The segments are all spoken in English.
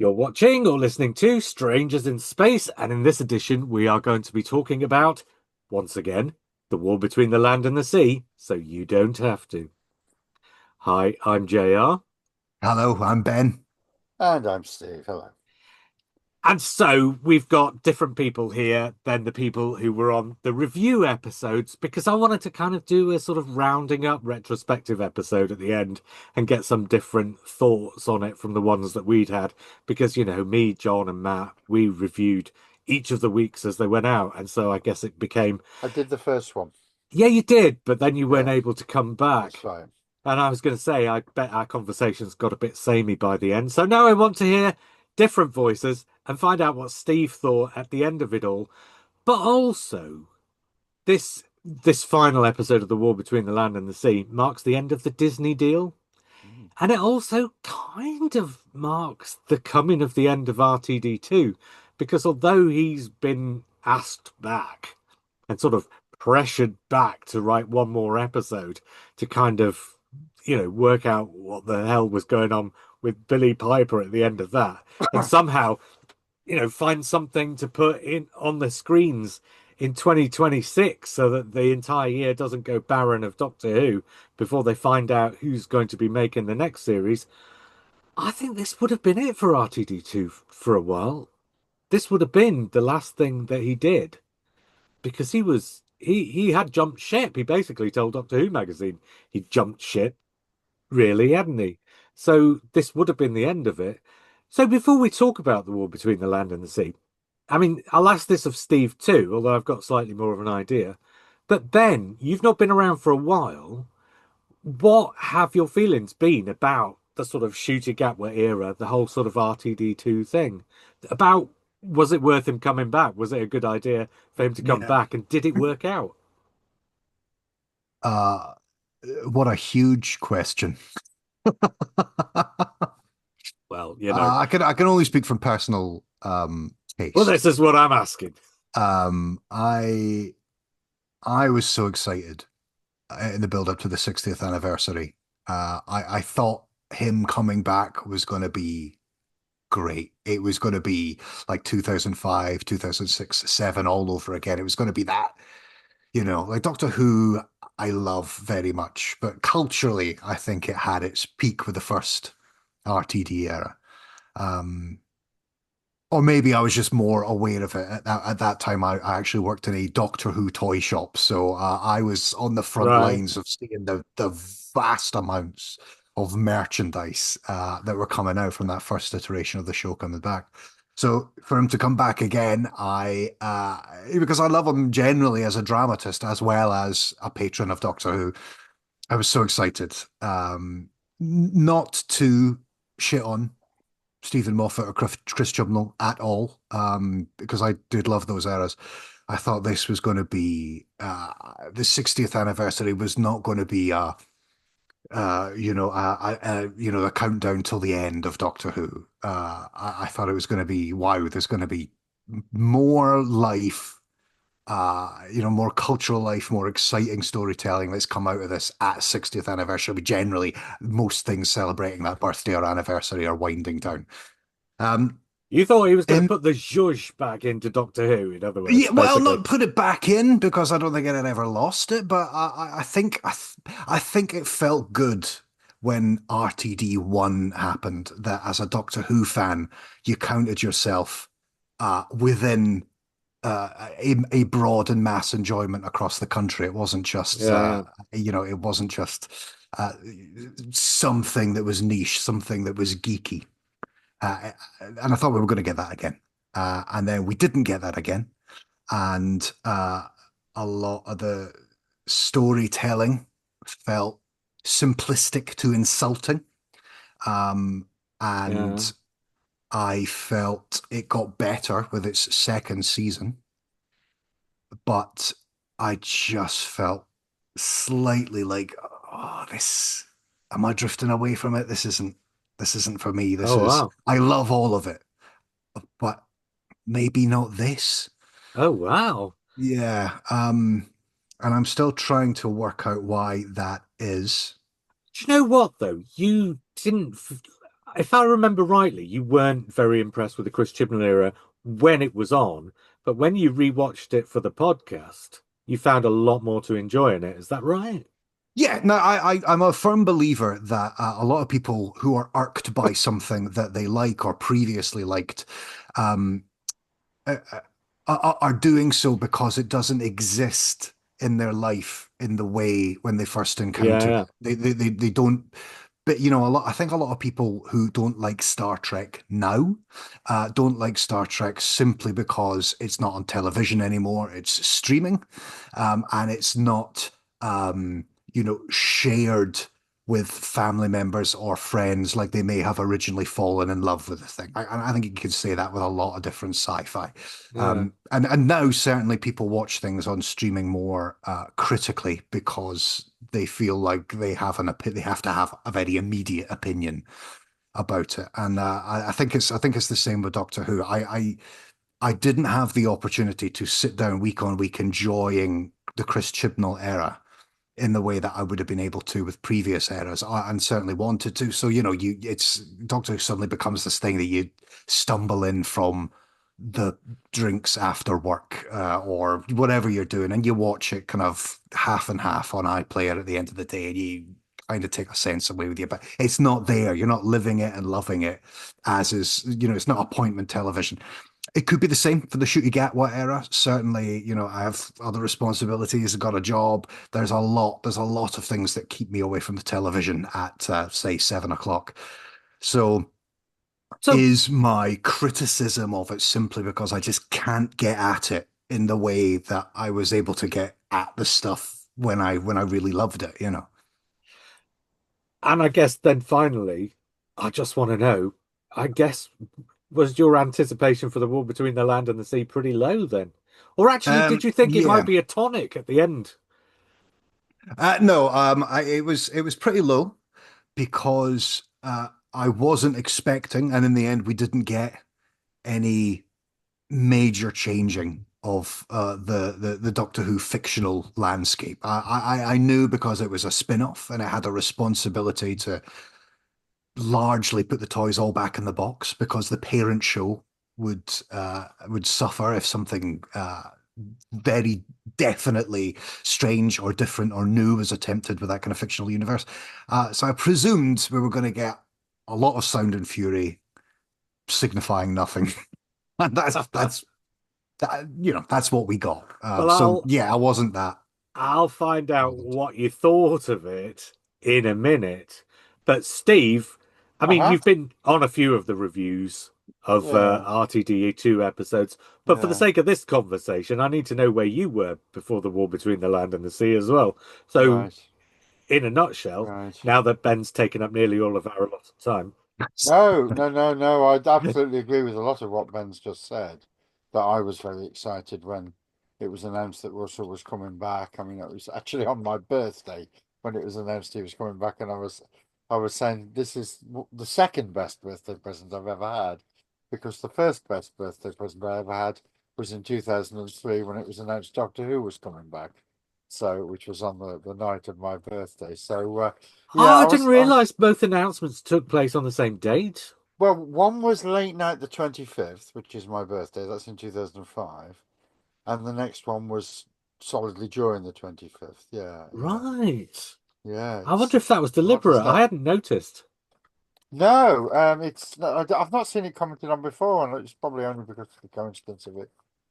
You're watching or listening to Strangers in Space, and in this edition, we are going to be talking about, once again, the war between the land and the sea, so you don't have to. Hi, I'm JR. Hello, I'm Ben. And I'm Steve. Hello. And so we've got different people here than the people who were on the review episodes because I wanted to kind of do a sort of rounding up retrospective episode at the end and get some different thoughts on it from the ones that we'd had. Because, me, John, and Matt, we reviewed each of the weeks as they went out. And so I guess it became, I did the first one. yeah, you did, but then you weren't Yeah, able to come that's back. fine. And I was going to say, I bet our conversations got a bit samey by the end. So now I want to hear different voices and find out what Steve thought at the end of it all. But also, this final episode of The War Between the Land and the Sea marks the end of the Disney deal. Mm. And it also kind of marks the coming of the end of RTD2. Because although he's been asked back and sort of pressured back to write one more episode to kind of, work out what the hell was going on with Billy Piper at the end of that, and somehow, find something to put in on the screens in 2026 so that the entire year doesn't go barren of Doctor Who before they find out who's going to be making the next series. I think this would have been it for RTD2 for a while. This would have been the last thing that he did because he had jumped ship. He basically told Doctor Who magazine he jumped ship, really, hadn't he? So this would have been the end of it. So before we talk about the war between the land and the sea, I mean, I'll ask this of Steve too, although I've got slightly more of an idea. But Ben, you've not been around for a while. What have your feelings been about the sort of shooting Gatwa era, the whole sort of RTD2 thing? About was it worth him coming back? Was it a good idea for him to come Yeah. back? And did it work out? Uh, what a huge question. Well, I can only speak from personal well, this taste. is what I'm asking. Um, I I was so excited in the build up to the 60th anniversary. I thought him coming back was going to be great. It was going to be like 2005, 2006, 7 all over again. It was going to be that. Like Doctor Who, I love very much, but culturally, I think it had its peak with the first RTD era. Um, or maybe I was just more aware of it at that time. I actually worked in a Doctor Who toy shop, so I was on the front Right. lines of seeing the vast amounts of merchandise that were coming out from that first iteration of the show coming back. So for him to come back again, I because I love him generally as a dramatist as well as a patron of Doctor Who, I was so excited. Not to shit on Stephen Moffat or Chris Chibnall at all, because I did love those eras. I thought this was going to be the 60th anniversary was not going to be a countdown till the end of Doctor Who. I thought it was going to be wow. There's going to be more life, more cultural life, more exciting storytelling that's come out of this at 60th anniversary. Generally, most things celebrating that birthday or anniversary are winding down. Um, You thought he was going to in put the zhuzh back into Doctor Who, in other words, Yeah, well, basically. not put it back in because I don't think it had ever lost it, but I think it felt good when RTD1 happened. That as a Doctor Who fan, you counted yourself within a broad and mass enjoyment across the country. It wasn't just Yeah. it wasn't just uh, something that was niche, something that was geeky. And I thought we were going to get that again, and then we didn't get that again and a lot of the storytelling felt simplistic to insulting. Um, Yeah. and I felt it got better with its second season, but I just felt slightly like, oh, this, am I drifting away from it? This isn't for me. Oh, wow. I love all of it, but maybe not this. Oh, wow. Yeah, and I'm still trying to work out why that is. Do you know what, though? You didn't. if I remember rightly, you weren't very impressed with the Chris Chibnall era when it was on, but when you rewatched it for the podcast, you found a lot more to enjoy in it. Is that right? Yeah, no, I'm a firm believer that a lot of people who are irked by something that they like or previously liked, um, are doing so because it doesn't exist in their life in the way when they first Yeah, encountered yeah, it. They don't. But you know, I think a lot of people who don't like Star Trek now, don't like Star Trek simply because it's not on television anymore. It's streaming, and it's not, shared with family members or friends like they may have originally fallen in love with the thing. I think you could say that with a lot of different sci-fi. yeah. And now certainly people watch things on streaming more critically because they feel like they have to have a very immediate opinion about it. And I think it's the same with Doctor Who. I didn't have the opportunity to sit down week on week enjoying the Chris Chibnall era in the way that I would have been able to with previous eras, and certainly wanted to. So, you know, it's Doctor Who suddenly becomes this thing that you stumble in from the drinks after work, or whatever you're doing, and you watch it kind of half and half on iPlayer at the end of the day, and you kind of take a sense away with you, but it's not there. You're not living it and loving it as is, it's not appointment television. It could be the same for the Shooty Gatwa era. Certainly, I have other responsibilities. I've got a job. There's a lot of things that keep me away from the television at, say, 7 o'clock. So, So, is my criticism of it simply because I just can't get at it in the way that I was able to get at the stuff when I really loved it, you know? and I guess then finally, I just want to know, I guess, was your anticipation for the war between the land and the sea pretty low then? Or actually, did you think it might Yeah. be a tonic at the end? No, it was pretty low because I wasn't expecting, and in the end, we didn't get any major changing of the Doctor Who fictional landscape. I knew because it was a spin-off and it had a responsibility to largely put the toys all back in the box because the parent show would suffer if something very definitely strange or different or new was attempted with that kind of fictional universe. So I presumed we were going to get a lot of sound and fury signifying nothing. And that's what we got. Well, So yeah, I wasn't that I'll find out bothered. what you thought of it in a minute. But Steve, I mean, Uh-huh. you've been on a few of the reviews of Yeah. RTDE2 episodes, but for the Yeah. sake of this conversation, I need to know where you were before the war between the land and the sea as well. So, Right. in a nutshell, Right. now that Ben's taken up nearly all of our allotted time, No, no, no, no. I absolutely agree with a lot of what Ben's just said. That I was very excited when it was announced that Russell was coming back. I mean, it was actually on my birthday when it was announced he was coming back, and I was saying this is the second best birthday present I've ever had, because the first best birthday present I ever had was in 2003 when it was announced Doctor Who was coming back. So, which was on the night of my birthday. So, oh, yeah, I didn't I was. realize both announcements took place on the same date. Well, one was late night the 25th, which is my birthday. That's in 2005. And the next one was solidly during the 25th. Yeah, yeah. Right. Yeah, I wonder if that was what is deliberate. I that? hadn't noticed. No, it's not, I've not seen it commented on before, and it's probably only because of the coincidence of it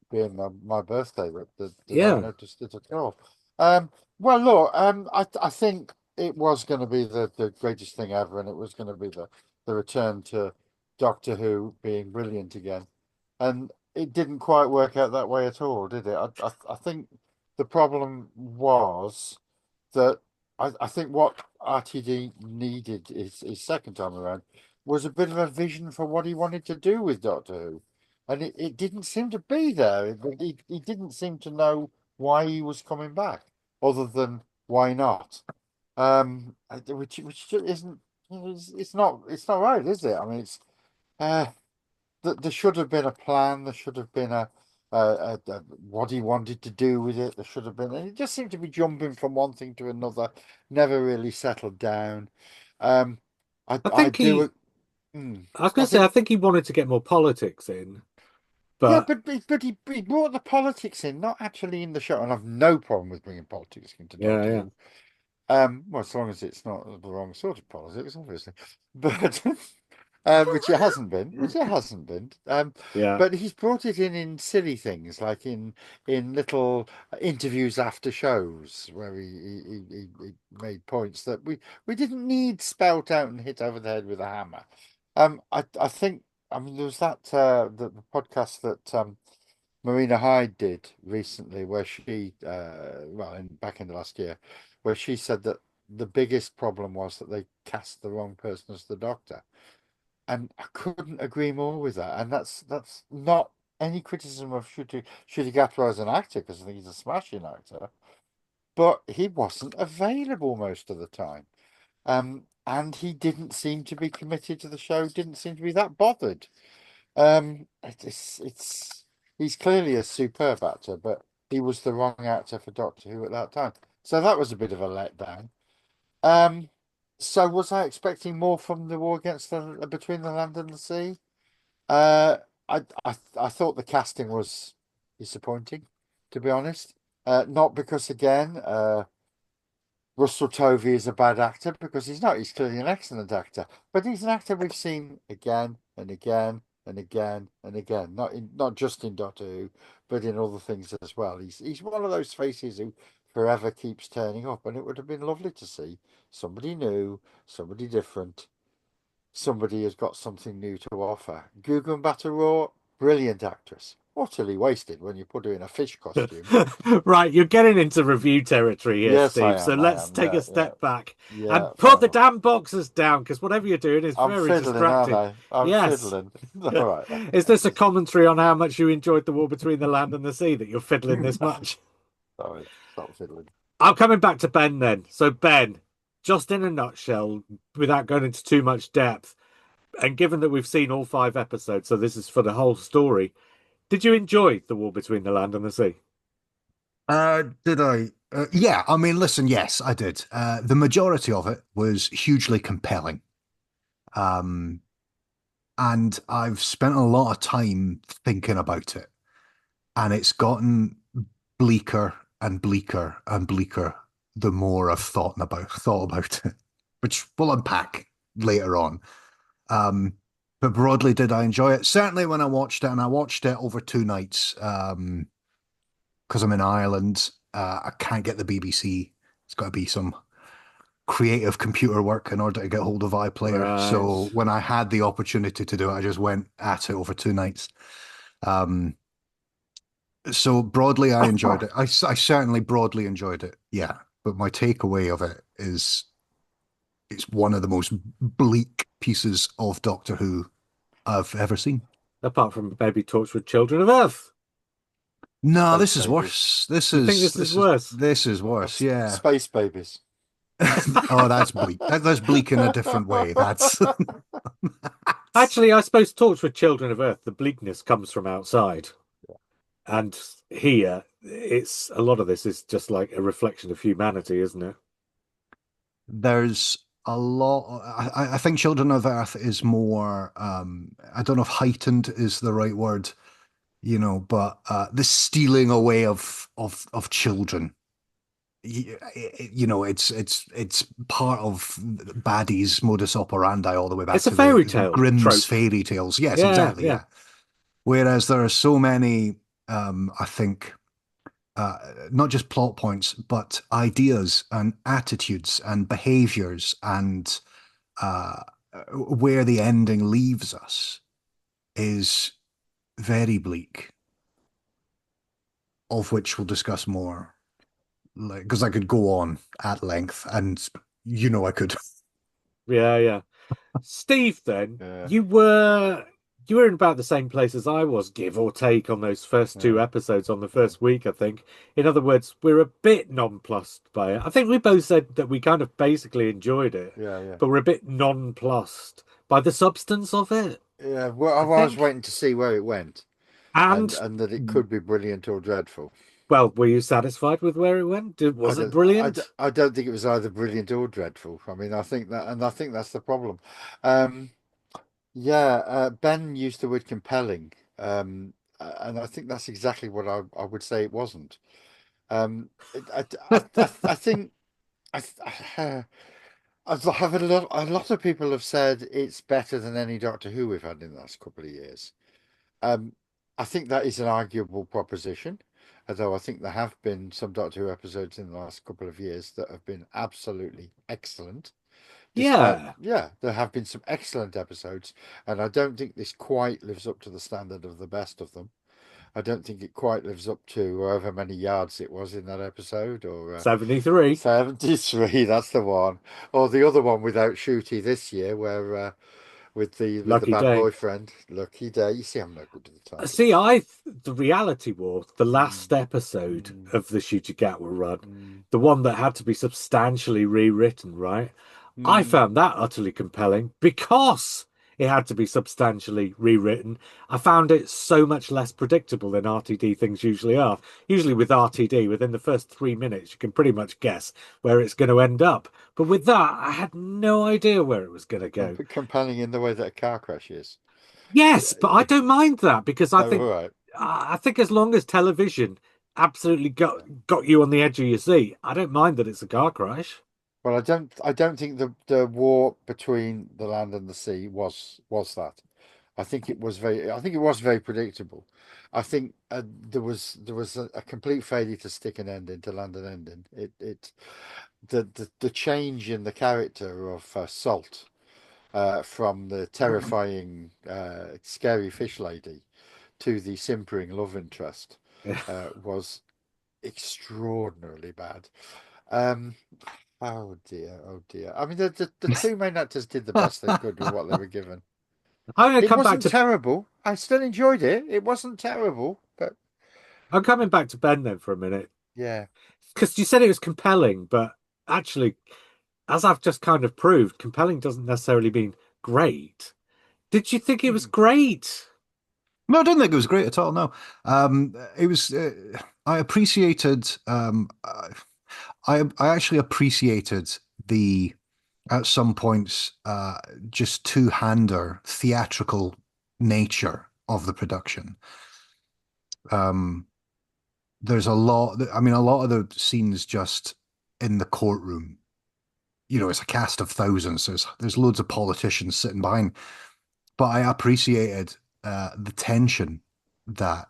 being my birthday that did I Yeah. notice it at all. Um, well, look, I think it was going to be the greatest thing ever, and it was going to be the return to Doctor Who being brilliant again, and it didn't quite work out that way at all, did it? I think the problem was that I think what RTD needed his second time around was a bit of a vision for what he wanted to do with Doctor Who. And it didn't seem to be there. He didn't seem to know why he was coming back, other than why not. Which isn't it's not right, is it? I mean, it's uh, there should have been a plan. There should have been a what he wanted to do with it. There should have been, and it just seemed to be jumping from one thing to another, never really settled down. Um, I I think do. Mm. I was going I to say, I think think he wanted to get more politics in, yeah, but he brought the politics in, not actually in the show, and I've no problem with bringing politics into yeah, Doctor yeah, Who. Well, as long as it's not the wrong sort of politics, obviously. But which it hasn't been. yeah. But he's brought it in silly things, like in little interviews after shows, where he made points that we didn't need spelt out and hit over the head with a hammer. I think I mean there was that the podcast that Marina Hyde did recently, where she, back in the last year, where she said that the biggest problem was that they cast the wrong person as the Doctor, and I couldn't agree more with that. And that's not any criticism of Ncuti Gatwa as an actor, because I think he's a smashing actor, but he wasn't available most of the time. And he didn't seem to be committed to the show, didn't seem to be that bothered. It's he's clearly a superb actor, but he was the wrong actor for Doctor Who at that time. So that was a bit of a letdown. Um, so was I expecting more from the war against the between the land and the sea? Uh, I thought the casting was disappointing, to be honest. Not because again, Russell Tovey is a bad actor, because he's not. He's clearly an excellent actor, but he's an actor we've seen again and again and again and again. Not just in Doctor Who, but in other things as well. He's one of those faces who forever keeps turning up, and it would have been lovely to see somebody new, somebody different, somebody who's got something new to offer. Gugu Mbatha-Raw, brilliant actress. Utterly wasted when you put her in a fish costume. Right, you're getting into review territory here, Yes, I Steve. So am. I let's am. take Yeah, a yeah, step back yeah. and Fair put the enough. damn boxes down, because whatever you're doing is I'm very fiddling, aren't distracting. I? I'm Yes. fiddling. All right. Is this a commentary on how much you enjoyed the war between the land and the sea that you're fiddling this much? Sorry, stop fiddling. I'm coming back to Ben then. So, Ben, just in a nutshell, without going into too much depth, and given that we've seen all 5 episodes, so this is for the whole story, did you enjoy the war between the land and the sea? Did I? Yeah, I mean, listen, yes, I did. The majority of it was hugely compelling. Um, and I've spent a lot of time thinking about it, and it's gotten bleaker and bleaker and bleaker the more I've thought about it, which we'll unpack later on. But broadly, did I enjoy it? Certainly when I watched it, and I watched it over 2 nights, because I'm in Ireland. I can't get the BBC. It's got to be some creative computer work in order to get hold of iPlayer. Right. So when I had the opportunity to do it, I just went at it over 2 nights. Um, so broadly, I enjoyed it. I certainly broadly enjoyed it. Yeah. But my takeaway of it is it's one of the most bleak pieces of Doctor Who I've ever seen. Apart from maybe Torchwood Children of Earth. No, Space this is babies. worse. This You think is this is this is worse? this is worse. Yeah. Space babies. Oh, that's bleak. That's bleak in a different way. That's Actually, I suppose Torchwood Children of Earth, the bleakness comes from outside. And here, it's a lot of this is just like a reflection of humanity, isn't it? there's a lot. I think Children of Earth is more. I don't know if heightened is the right word, but the stealing away of children. It's part of Baddie's modus operandi all the way back It's a to the fairy tale Grimm's trope. fairy tales. Yes, Yeah, exactly. yeah. Yeah. Whereas there are so many, I think, not just plot points, but ideas and attitudes and behaviors and uh, where the ending leaves us is very bleak, of which we'll discuss more. Like, because I could go on at length, and I could. Yeah, yeah. Steve, then, Yeah, you were in about the same place as I was, give or take, on those first yeah, 2 episodes on the yeah, first week, I think. In other words, we're a bit nonplussed by it. I think we both said that we kind of basically enjoyed it, yeah, yeah. but we're a bit nonplussed by the substance of it, Yeah, well, I I was think. waiting to see where it went, and And, and that it could be brilliant or dreadful. well, were you satisfied with where it went? Was it brilliant? I don't think it was either brilliant or dreadful. I mean, I think that's the problem. Um, Yeah, Ben used the word compelling, and I think that's exactly what I would say it wasn't. I think I, I've had a lot of people have said it's better than any Doctor Who we've had in the last couple of years. Um, I think that is an arguable proposition, although I think there have been some Doctor Who episodes in the last couple of years that have been absolutely excellent. Despite, Yeah, yeah, there have been some excellent episodes, and I don't think this quite lives up to the standard of the best of them. I don't think it quite lives up to however many yards it was in that episode, or 73. 73, that's the one. Or the other one without Shooty this year, where with the Lucky bad day. boyfriend. Lucky day. You see, I'm no good at the See, titles. the reality war, the last Mm, episode mm, of the Shooter Gatwa run, mm, the one that had to be substantially rewritten, right? I mm. found that utterly compelling because it had to be substantially rewritten. I found it so much less predictable than RTD things usually are. Usually with RTD, within the first 3 minutes, you can pretty much guess where it's going to end up. But with that, I had no idea where it was going to go. Compelling in the way that a car crash is. Yes, but I don't mind that because Oh, all right. I think as long as television absolutely got you on the edge of your seat, I don't mind that it's a car crash. Well, I don't think the war between the land and the sea was that. I think it was very predictable. I think there was a complete failure to stick an end into land and ending. The change in the character of Salt from the terrifying, scary fish lady to the simpering love interest was extraordinarily bad. Um, oh dear, oh dear. I mean, the two main actors did the best they I'm could with what they were given. going to It come back wasn't to terrible. I still enjoyed it. It wasn't terrible, but I'm coming back to Ben then for a minute yeah. because you said it was compelling, but actually, as I've just kind of proved, compelling doesn't necessarily mean great. Did you think it was Mhm. great? No, I didn't think it was great at all. No, it was. I appreciated. I actually appreciated the at some points just two-hander theatrical nature of the production. Um, there's a lot. I mean, a lot of the scenes just in the courtroom. You know, it's a cast of thousands. There's loads of politicians sitting behind, but I appreciated the tension that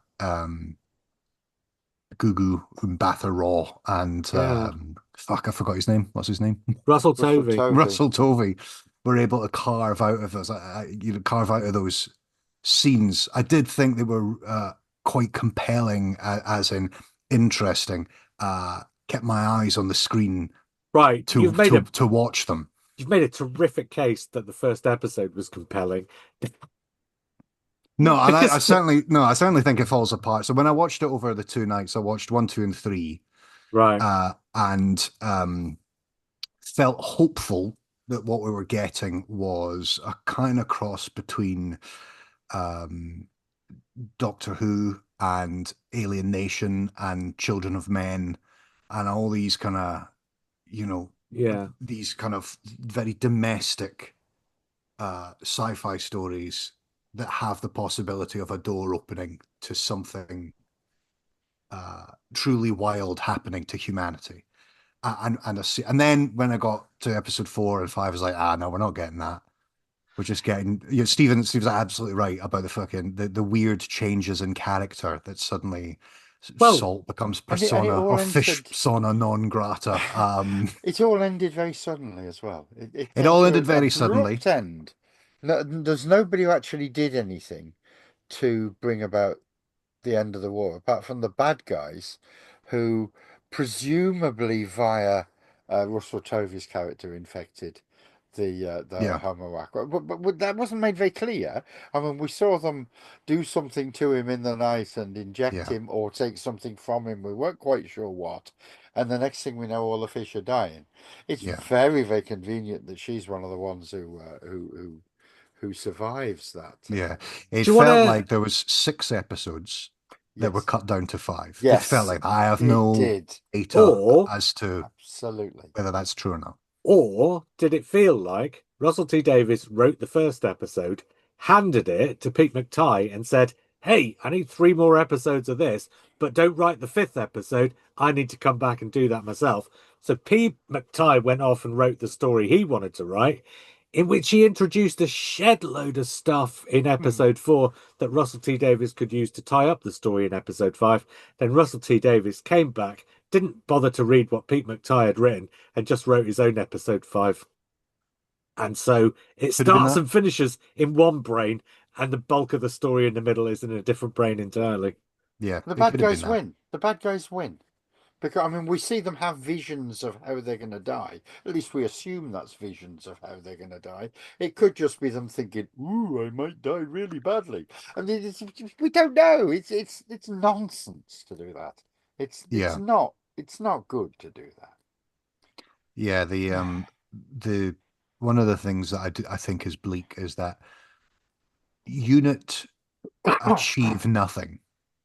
Gugu Mbatha Raw and Yeah, fuck, I forgot his name. What's his name? Russell Russell Tovey. Tovey. Russell Tovey were able to carve out of us, carve out of those scenes. I did think they were quite compelling, as in interesting. Kept my eyes on the screen Right, to watch them. you've made a terrific case that the first episode was compelling No, and I because certainly no, I certainly think it falls apart. So when I watched it over the 2 nights, I watched one, two, and three, right, and felt hopeful that what we were getting was a kind of cross between um, Doctor Who and Alien Nation and Children of Men and all these kind of, you know, yeah, these kind of very domestic sci-fi stories that have the possibility of a door opening to something truly wild happening to humanity. And then when I got to episode 4 and 5, I was like, no, we're not getting that. We're just getting, Steven's absolutely right about the fucking the weird changes in character that suddenly well, Salt becomes And it persona or all fish ended. persona non grata. It all ended very suddenly as well. It It came all to ended an very suddenly. abrupt end. No, there's nobody who actually did anything to bring about the end of the war, apart from the bad guys, who presumably via Russell Tovey's character infected the Yeah, Homo Aqua. But that wasn't made very clear. I mean, we saw them do something to him in the night and inject yeah, him or take something from him. We weren't quite sure what. And the next thing we know, all the fish are dying. It's yeah, very, very convenient that she's one of the ones who survives that. yeah. It do you want felt to? like there was 6 episodes that were Yes, cut down to 5. It felt yes, like I have it no did. data Or as to Absolutely. whether that's true or not. Or did it feel like Russell T Davies wrote the first episode, handed it to Pete McTighe and said, "Hey, I need three more episodes of this, but don't write the fifth episode. I need to come back and do that myself." So Pete McTighe went off and wrote the story he wanted to write, in which he introduced a shed load of stuff in Hmm. episode four that Russell T Davies could use to tie up the story in episode five. Then Russell T Davies came back, didn't bother to read what Pete McTighe had written, and just wrote his own episode five. And so it Could have been starts that. and finishes in one brain, and the bulk of the story in the middle is in a different brain entirely. Yeah, The it bad could have been guys that. win. The bad guys win. Because I mean, we see them have visions of how they're going to die. At least we assume that's visions of how they're going to die. It could just be them thinking, "Ooh, I might die really badly." I mean, we don't know. It's nonsense to do that. Yeah, It's not good to do yeah. The one of the things that I think is bleak is that unit that. achieve nothing.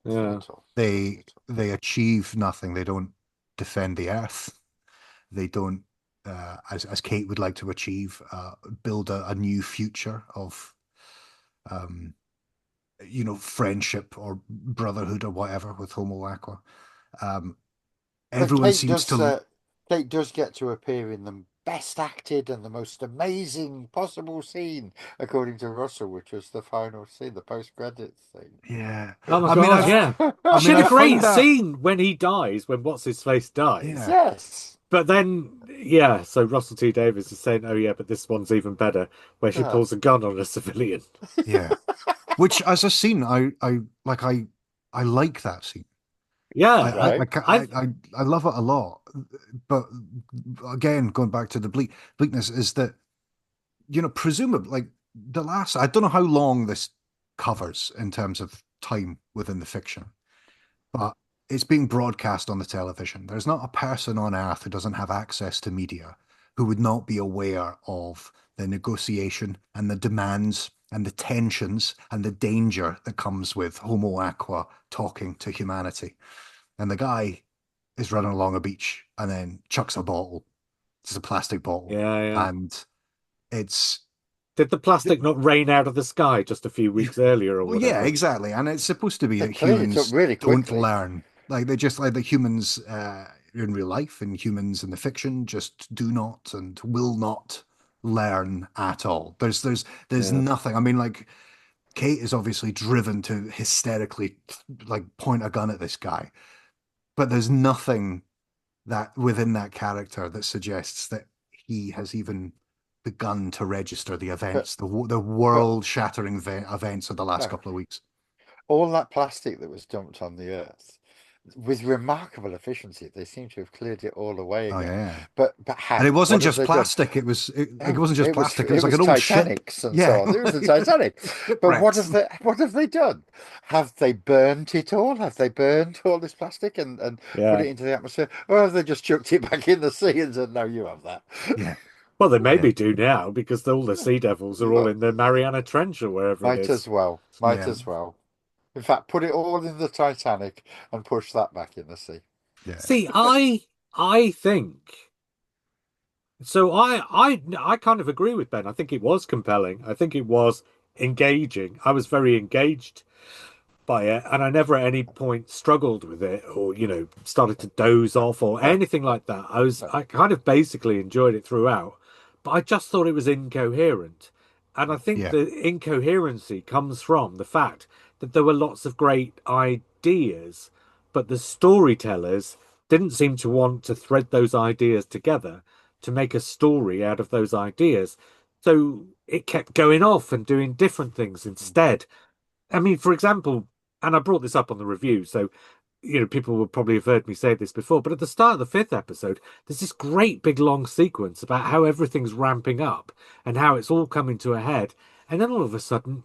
Yeah. At all. They At all. they achieve nothing. They don't defend the earth. They don't, as Kate would like to achieve, build a new future of, um, friendship or brotherhood or whatever with Homo Aqua. Um, But everyone seems to, Kate does get to appear in the best acted and the most amazing possible scene, according to Russell, which was the final scene, the post-credits scene. yeah. Oh my I mean, God, yeah. She had I a find great that, scene when he dies, when what's his face dies. yeah, Yes. But then, yeah, so Russell T Davies is saying, "Oh yeah, but this one's even better," where she Uh, pulls a gun on a civilian. yeah. Which, as a scene, I like that scene. I, Yeah, I, right. I, ca- I I love it a lot. But again, going back to the bleakness is that, presumably, like I don't know how long this covers in terms of time within the fiction, but it's being broadcast on the television. There's not a person on earth who doesn't have access to media who would not be aware of the negotiation and the demands and the tensions and the danger that comes with Homo Aqua talking to humanity. And the guy is running along a beach and then chucks a bottle. It's a plastic bottle. yeah, yeah. And it's Did the plastic not rain out of the sky just a few weeks earlier or well, yeah, whatever? exactly. And it's supposed to be They that cleared it up humans really don't quickly. learn. Like they just like the humans in real life and humans in the fiction just do not and will not learn at all. There's Yeah. nothing. I mean, like Kate is obviously driven to hysterically like point a gun at this guy, but there's nothing that within that character that suggests that he has even begun to register the But events, the but world-shattering events of the last no, couple of weeks. all that plastic that was dumped on the earth, with remarkable efficiency, they seem to have cleared it all away Oh again. yeah. But And it how? wasn't What have just they done? plastic. It Oh, wasn't just plastic. It was it like was an old ship. Titanics and so Yeah, on. It was the like Titanic. But shipwrecks. what have they done? Have they burnt it all? Have they burnt all this plastic and put Yeah. it into the atmosphere? Or have they just chucked it back in the sea and said, "No, you have that." Yeah, Well, they yeah, maybe do now because all the sea devils are all Well, in the Mariana Trench or wherever it might is. as well. Might yeah, as well. In fact, put it all in the Titanic and push that back in the sea. yeah, See, I think so. I kind of agree with Ben. I think it was compelling. I think it was engaging. I was very engaged by it, and I never at any point struggled with it or, started to doze No, off or no, anything like that. no. I kind of basically enjoyed it throughout, but I just thought it was incoherent. And I think yeah, the incoherency comes from the fact that there were lots of great ideas, but the storytellers didn't seem to want to thread those ideas together to make a story out of those ideas. So it kept going off and doing different things instead. I mean, for example, and I brought this up on the review, so people will probably have heard me say this before, but at the start of the fifth episode, there's this great big long sequence about how everything's ramping up and how it's all coming to a head. And then all of a sudden,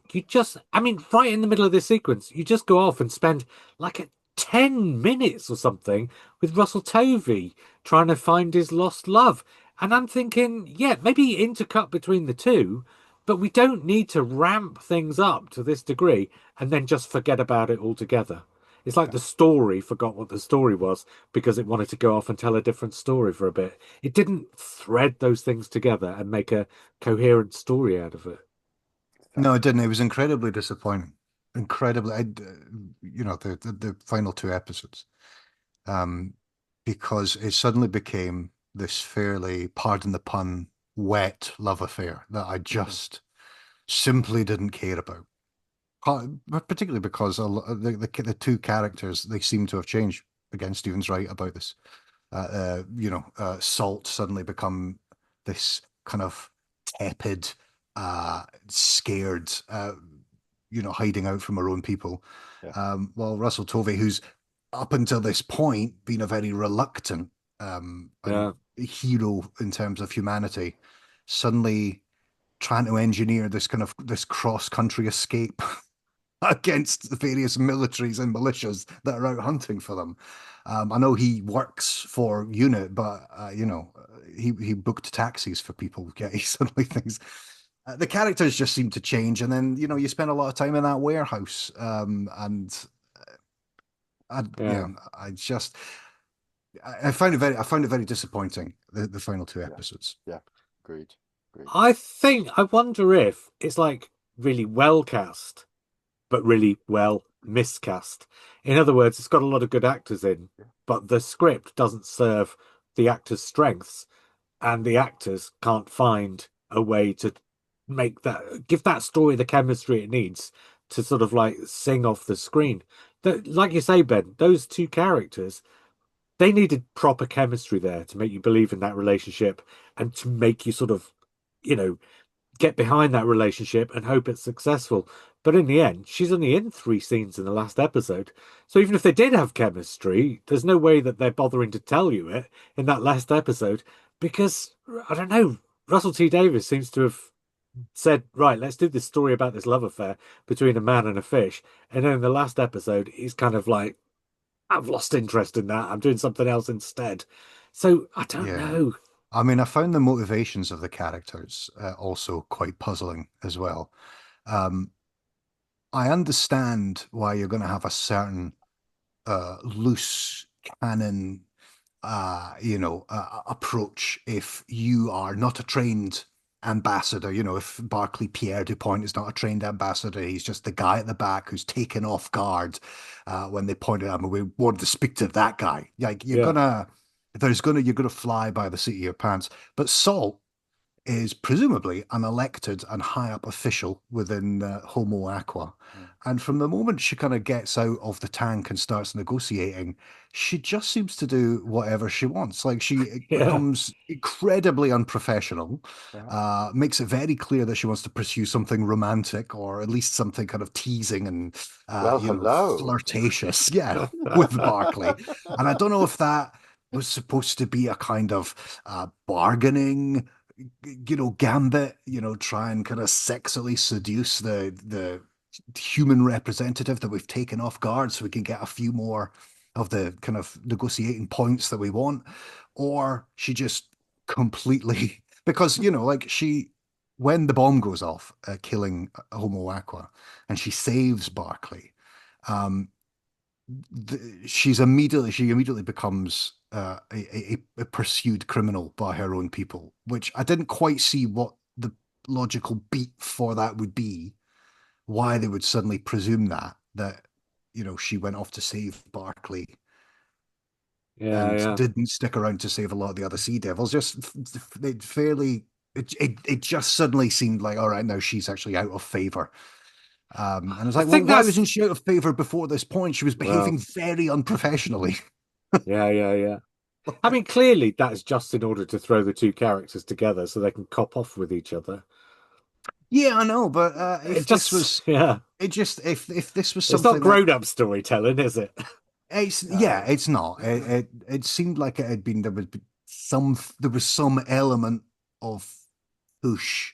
I mean, right in the middle of this sequence, you just go off and spend like 10 minutes or something with Russell Tovey trying to find his lost love. And I'm thinking, yeah, maybe intercut between the two, but we don't need to ramp things up to this degree and then just forget about it altogether. It's like the story forgot what the story was because it wanted to go off and tell a different story for a bit. It didn't thread those things together and make a coherent story out of it. No, it didn't. It was incredibly disappointing. Incredibly, the final two episodes, um, because it suddenly became this fairly, pardon the pun, wet love affair that I just simply didn't care about. Particularly because the two characters they seem to have changed. Again, Stephen's right about this. Salt suddenly become this kind of tepid, scared, hiding out from her own people. Yeah. While Russell Tovey, who's up until this point been a very reluctant and Yeah, hero in terms of humanity, suddenly trying to engineer this cross-country escape against the various militaries and militias that are out hunting for them. I know he works for UNIT, but he booked taxis for people. Yeah, he suddenly thinks the characters just seem to change, and then you spend a lot of time in that warehouse, and yeah. I just I found it very disappointing the final two Yeah. episodes. Yeah. Agreed. Agreed. I wonder if it's like really well cast, but really well miscast. In other words, it's got a lot of good actors in, Yeah. but the script doesn't serve the actors' strengths, and the actors can't find a way to give that story the chemistry it needs to sort of like sing off the screen. Like you say, Ben, those two characters, they needed proper chemistry there to make you believe in that relationship and to make you sort of, you know, get behind that relationship and hope it's successful. But in the end, she's only in three scenes in the last episode. So even if they did have chemistry, there's no way that they're bothering to tell you it in that last episode because, I don't know, Russell T Davies seems to have said, right, let's do this story about this love affair between a man and a fish. And then in the last episode, he's kind of like, I've lost interest in that. I'm doing something else instead. So I don't Yeah. know. I mean, I found the motivations of the characters also quite puzzling as well. Um, I understand why you're going to have a certain loose canon, approach if you are not a trained ambassador. If Barclay Pierre Dupont is not a trained ambassador, he's just the guy at the back who's taken off guard when they pointed out, we wanted to speak to that guy. Like Yeah, you're gonna fly by the seat of your pants. But Salt is presumably an elected and high up official within Homo Aqua. Mm. And from the moment she kind of gets out of the tank and starts negotiating, she just seems to do whatever she wants. Like she yeah. becomes incredibly unprofessional, Yeah. makes it very clear that she wants to pursue something romantic or at least something kind of teasing and, Well, hello. flirtatious. Yeah, with Barclay. And I don't know if that was supposed to be a kind of bargaining gambit, try and kind of sexily seduce the human representative that we've taken off guard so we can get a few more of the kind of negotiating points that we want. Or she just completely because like when the bomb goes off, killing Homo Aqua, and she saves Barclay, um she immediately becomes a pursued criminal by her own people, which I didn't quite see what the logical beat for that would be, why they would suddenly presume that she went off to save Barclay Yeah, and yeah. didn't stick around to save a lot of the other Sea Devils. It fairly it just suddenly seemed like, all right, now she's actually out of favor. And I was I like, well, think why that's wasn't she out of favor before this point? She was well, behaving very unprofessionally. yeah, yeah, yeah. I mean, clearly that's just in order to throw the two characters together so they can cop off with each other. Yeah, I know, but It just, yeah, if this was it's not something that grown-up storytelling, is it? No. it's not. It seemed like it had been there was some element of push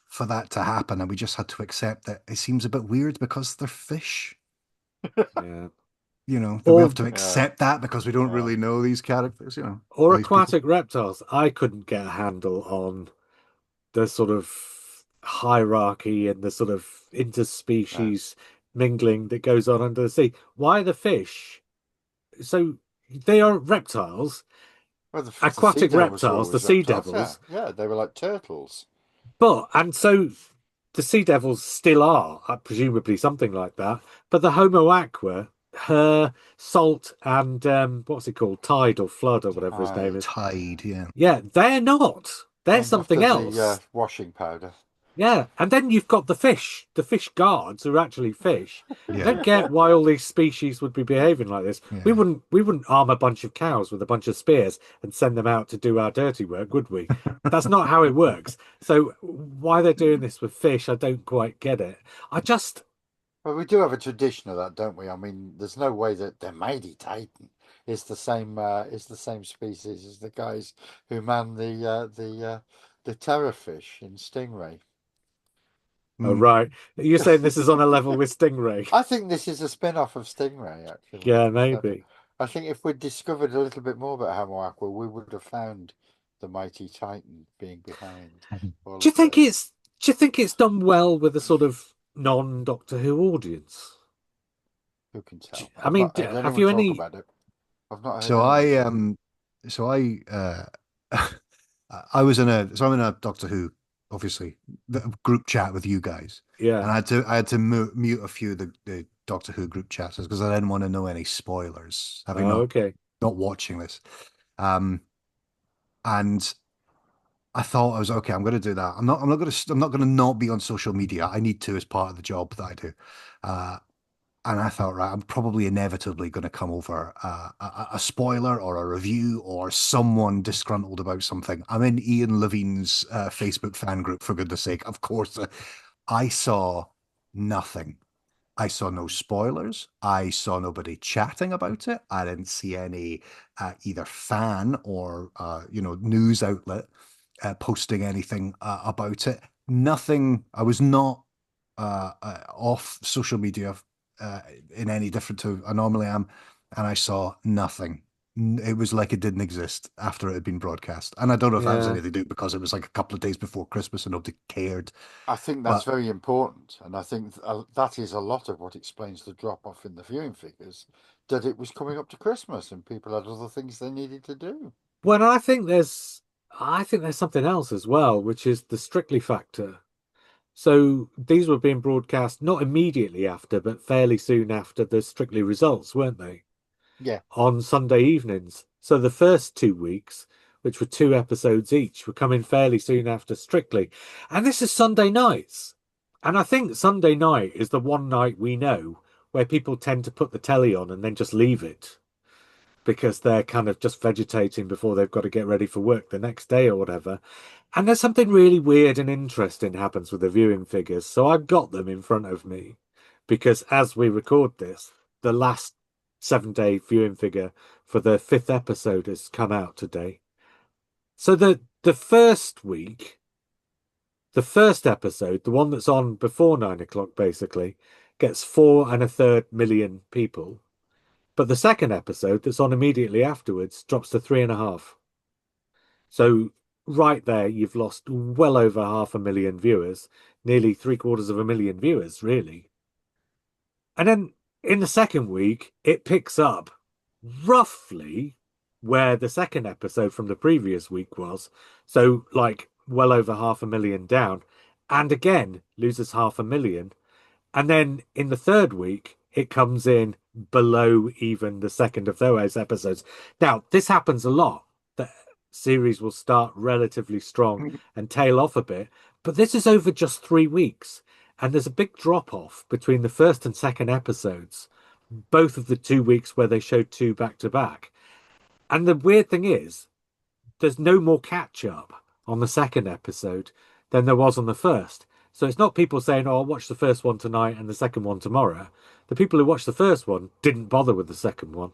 for that to happen, and we just had to accept that it seems a bit weird because they're fish. Yeah. That we have Or to Yeah. accept that because we don't Yeah. really know these characters, or these people. aquatic reptiles. I couldn't get a handle on the sort of hierarchy and the sort of No. interspecies mingling that goes on under the sea. Why the fish? So they are reptiles, Well, the sea aquatic devils were reptiles, the always sea reptiles. Yeah. devils, Yeah. They were like turtles. but and so the Sea Devils still are, presumably something like that. But the Homo Aqua, her Salt and what's it called, Tide or Flood or whatever his name is. Tide, yeah. Yeah, they're not. They're Named something after the else. washing powder. Yeah, and then you've got the fish guards who are actually fish. I Yeah. don't get why all these species would be behaving like this. Yeah. We wouldn't arm a bunch of cows with a bunch of spears and send them out to do our dirty work, would we? That's not how it works. So why they're doing this with fish, I don't quite get it. I just But we do have a tradition of that, don't we? I mean, there's no way that the mighty Titan is the same species as the guys who man the terrorfish in Stingray. oh Mm. right. You're saying this is on a level with Stingray? I think this is a spin-off of Stingray, actually. Yeah, So maybe. I think if we'd discovered a little bit more about Homo Aqua, we would have found the mighty Titan being behind all Do you of think this. it's do you think it's done well with a sort of non-Doctor Who audience? Who can tell? I I've mean, not heard have anyone you talk any? about it. I've not heard So anyone I talk. so I I was in a so I'm in a Doctor Who, obviously, the group chat with you guys. Yeah. And I had to mute a few of the Doctor Who group chats because I didn't want to know any spoilers, having Oh, okay. not watching this. Um and I thought I was okay, I'm gonna do that. I'm not gonna not be on social media. I need to as part of the job that I do. Uh and I thought, right, I'm probably inevitably going to come over a spoiler or a review or someone disgruntled about something. I'm in Ian Levine's Facebook fan group, for goodness sake. Of course, I saw nothing. I saw no spoilers. I saw nobody chatting about it. I didn't see any either fan or news outlet posting anything about it. Nothing. I was not off social media uh, in any different to I normally am, and I saw nothing. It was like it didn't exist after it had been broadcast. And I don't know if that was Yeah. anything to do because it was like a couple of days before Christmas and nobody cared. I think that's But very important, and I think that is a lot of what explains the drop off in the viewing figures. That it was coming up to Christmas and people had other things they needed to do. Well, I think there's something else as well, which is the Strictly factor. So these were being broadcast not immediately after, but fairly soon after the Strictly results, weren't they? Yeah, On Sunday evenings. So the first 2 weeks, which were 2 episodes each, were coming fairly soon after Strictly. And this is Sunday nights. And I think Sunday night is the one night we know where people tend to put the telly on and then just leave it because they're kind of just vegetating before they've got to get ready for work the next day or whatever. And there's something really weird and interesting happens with the viewing figures. So I've got them in front of me because as we record this, the last 7 day viewing figure for the fifth episode has come out today. So the first week, the first episode, the one that's on before 9 o'clock, basically, gets 4.33 million people. But the second episode that's on immediately afterwards drops to 3.5. So right there, you've lost well over 500,000 viewers, nearly 750,000 viewers, really. And then in the second week, it picks up roughly where the second episode from the previous week was. So, like, well over 500,000 down. And again, loses 500,000. And then in the third week, it comes in below even the second of those episodes. Now, this happens a lot. The series will start relatively strong and tail off a bit, but this is over just 3 weeks. And there's a big drop off between the first and second episodes, both of the 2 weeks where they showed two back to back. And the weird thing is, there's no more catch up on the second episode than there was on the first. So it's not people saying, "Oh, I'll watch the first one tonight and the second one tomorrow." The people who watched the first one didn't bother with the second one.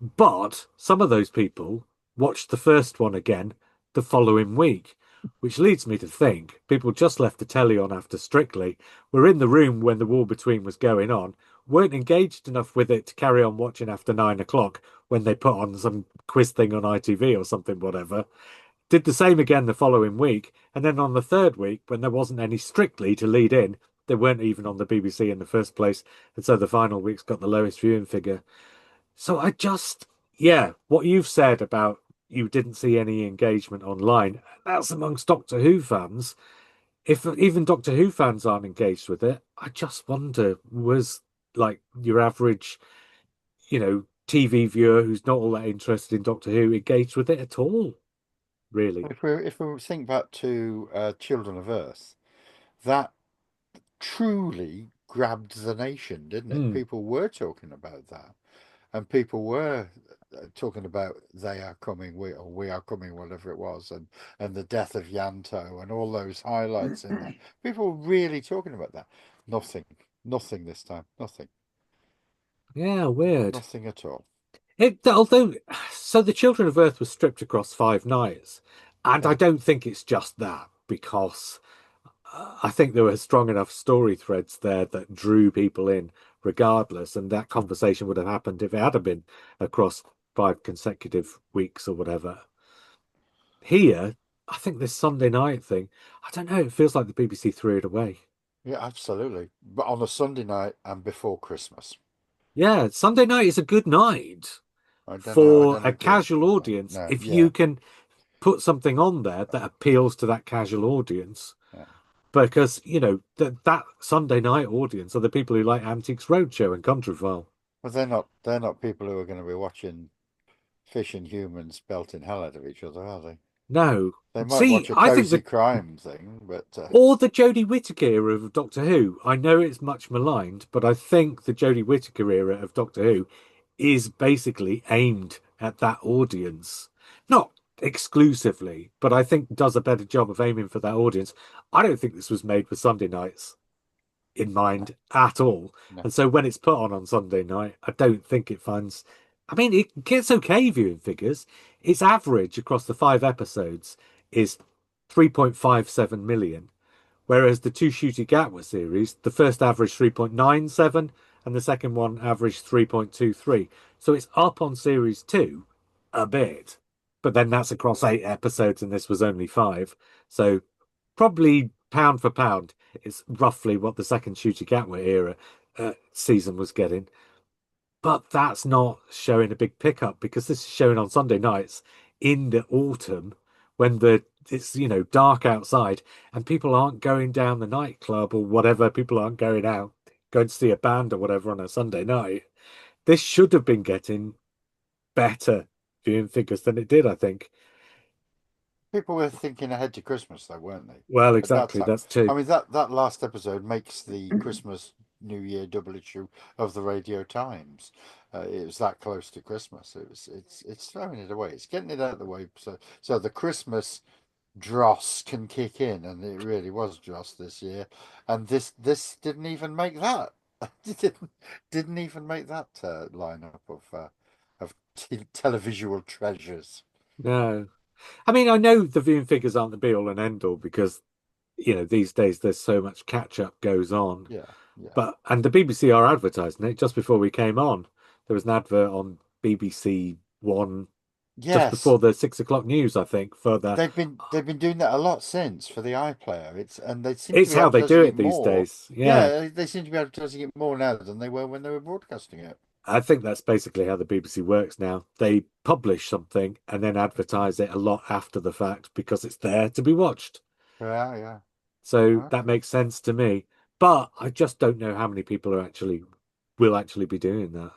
But some of those people watched the first one again the following week, which leads me to think people just left the telly on after Strictly, were in the room when the War Between was going on, weren't engaged enough with it to carry on watching after 9 o'clock when they put on some quiz thing on ITV or something, whatever. Did the same again the following week, and then on the third week, when there wasn't any Strictly to lead in, they weren't even on the BBC in the first place, and so the final week's got the lowest viewing figure. So yeah, what you've said about you didn't see any engagement online, that's amongst Doctor Who fans. if even Doctor Who fans aren't engaged with it, I just wonder, was like your average, TV viewer who's not all that interested in Doctor Who engaged with it at all, really? If we think back to Children of Earth, that truly grabbed the nation, didn't it? Hmm. People were talking about that, and people were talking about they are coming, we are coming, whatever it was, and the death of Yanto and all those highlights in there. People were really talking about that. Nothing, nothing this time. Nothing, Yeah, weird. nothing at all. Although, so the Children of Earth was stripped across 5 nights, and Yeah. I don't think it's just that because I think there were strong enough story threads there that drew people in regardless, and that conversation would have happened if it had been across 5 consecutive weeks or whatever. Here, I think this Sunday night thing, I don't know, it feels like the BBC threw it away. Yeah, absolutely. But on a Sunday night and before Christmas. Yeah, Sunday night is a good night I for don't a agree casual with that. audience No, if you yeah, can put something on there that appeals to that casual audience. yeah. Because, that Sunday night audience are the people who like Antiques Roadshow and Countryfile. But they're not people who are going to be watching fish and humans belting hell out of each other, are they? No. They might See, watch a I think cozy that, crime thing, but or the Jodie Whittaker era of Doctor Who. I know it's much maligned, but I think the Jodie Whittaker era of Doctor Who is basically aimed at that audience. Not exclusively, but I think does a better job of aiming for that audience. I don't think this was made for Sunday nights in no, mind at all. no. And so when it's put on Sunday night, I don't think it finds. I mean, it gets okay viewing figures. Its average across the 5 episodes is 3.57 million, whereas the two Shooty Gatwa series, the first average 3.97 and the second one averaged 3.23. So it's up on series two a bit, but then that's across 8 episodes and this was only five. So probably pound for pound, it's roughly what the second Shooty Gatwa era season was getting. But that's not showing a big pickup because this is showing on Sunday nights in the autumn when it's dark outside and people aren't going down the nightclub or whatever. People aren't going out, going to see a band or whatever on a Sunday night. This should have been getting better viewing figures than it did, I think. People were thinking ahead to Christmas, though, weren't they? Well, At that exactly. time. That's two. I mean, that last episode makes the Christmas New Year double issue of the Radio Times. It was that close to Christmas. It's throwing it away. It's getting it out of the way so the Christmas dross can kick in, and it really was dross this year. And this didn't even make that. It didn't even make that lineup of televisual treasures. No. I mean, I know the viewing figures aren't the be all and end all because, these days there's so much catch up goes on. Yeah, yeah. And the BBC are advertising it just before we came on. There was an advert on BBC One just Yes, before the 6 o'clock news, I think, for the. they've been doing that a lot since for the iPlayer. And they seem to It's be how they do advertising it it these more. days. Yeah. Yeah, they seem to be advertising it more now than they were when they were broadcasting it. I think that's basically how the BBC works now. They publish something and then advertise it a lot after the fact because it's there to be watched. Yeah, yeah. So that Okay. makes sense to me. But I just don't know how many people will actually be doing that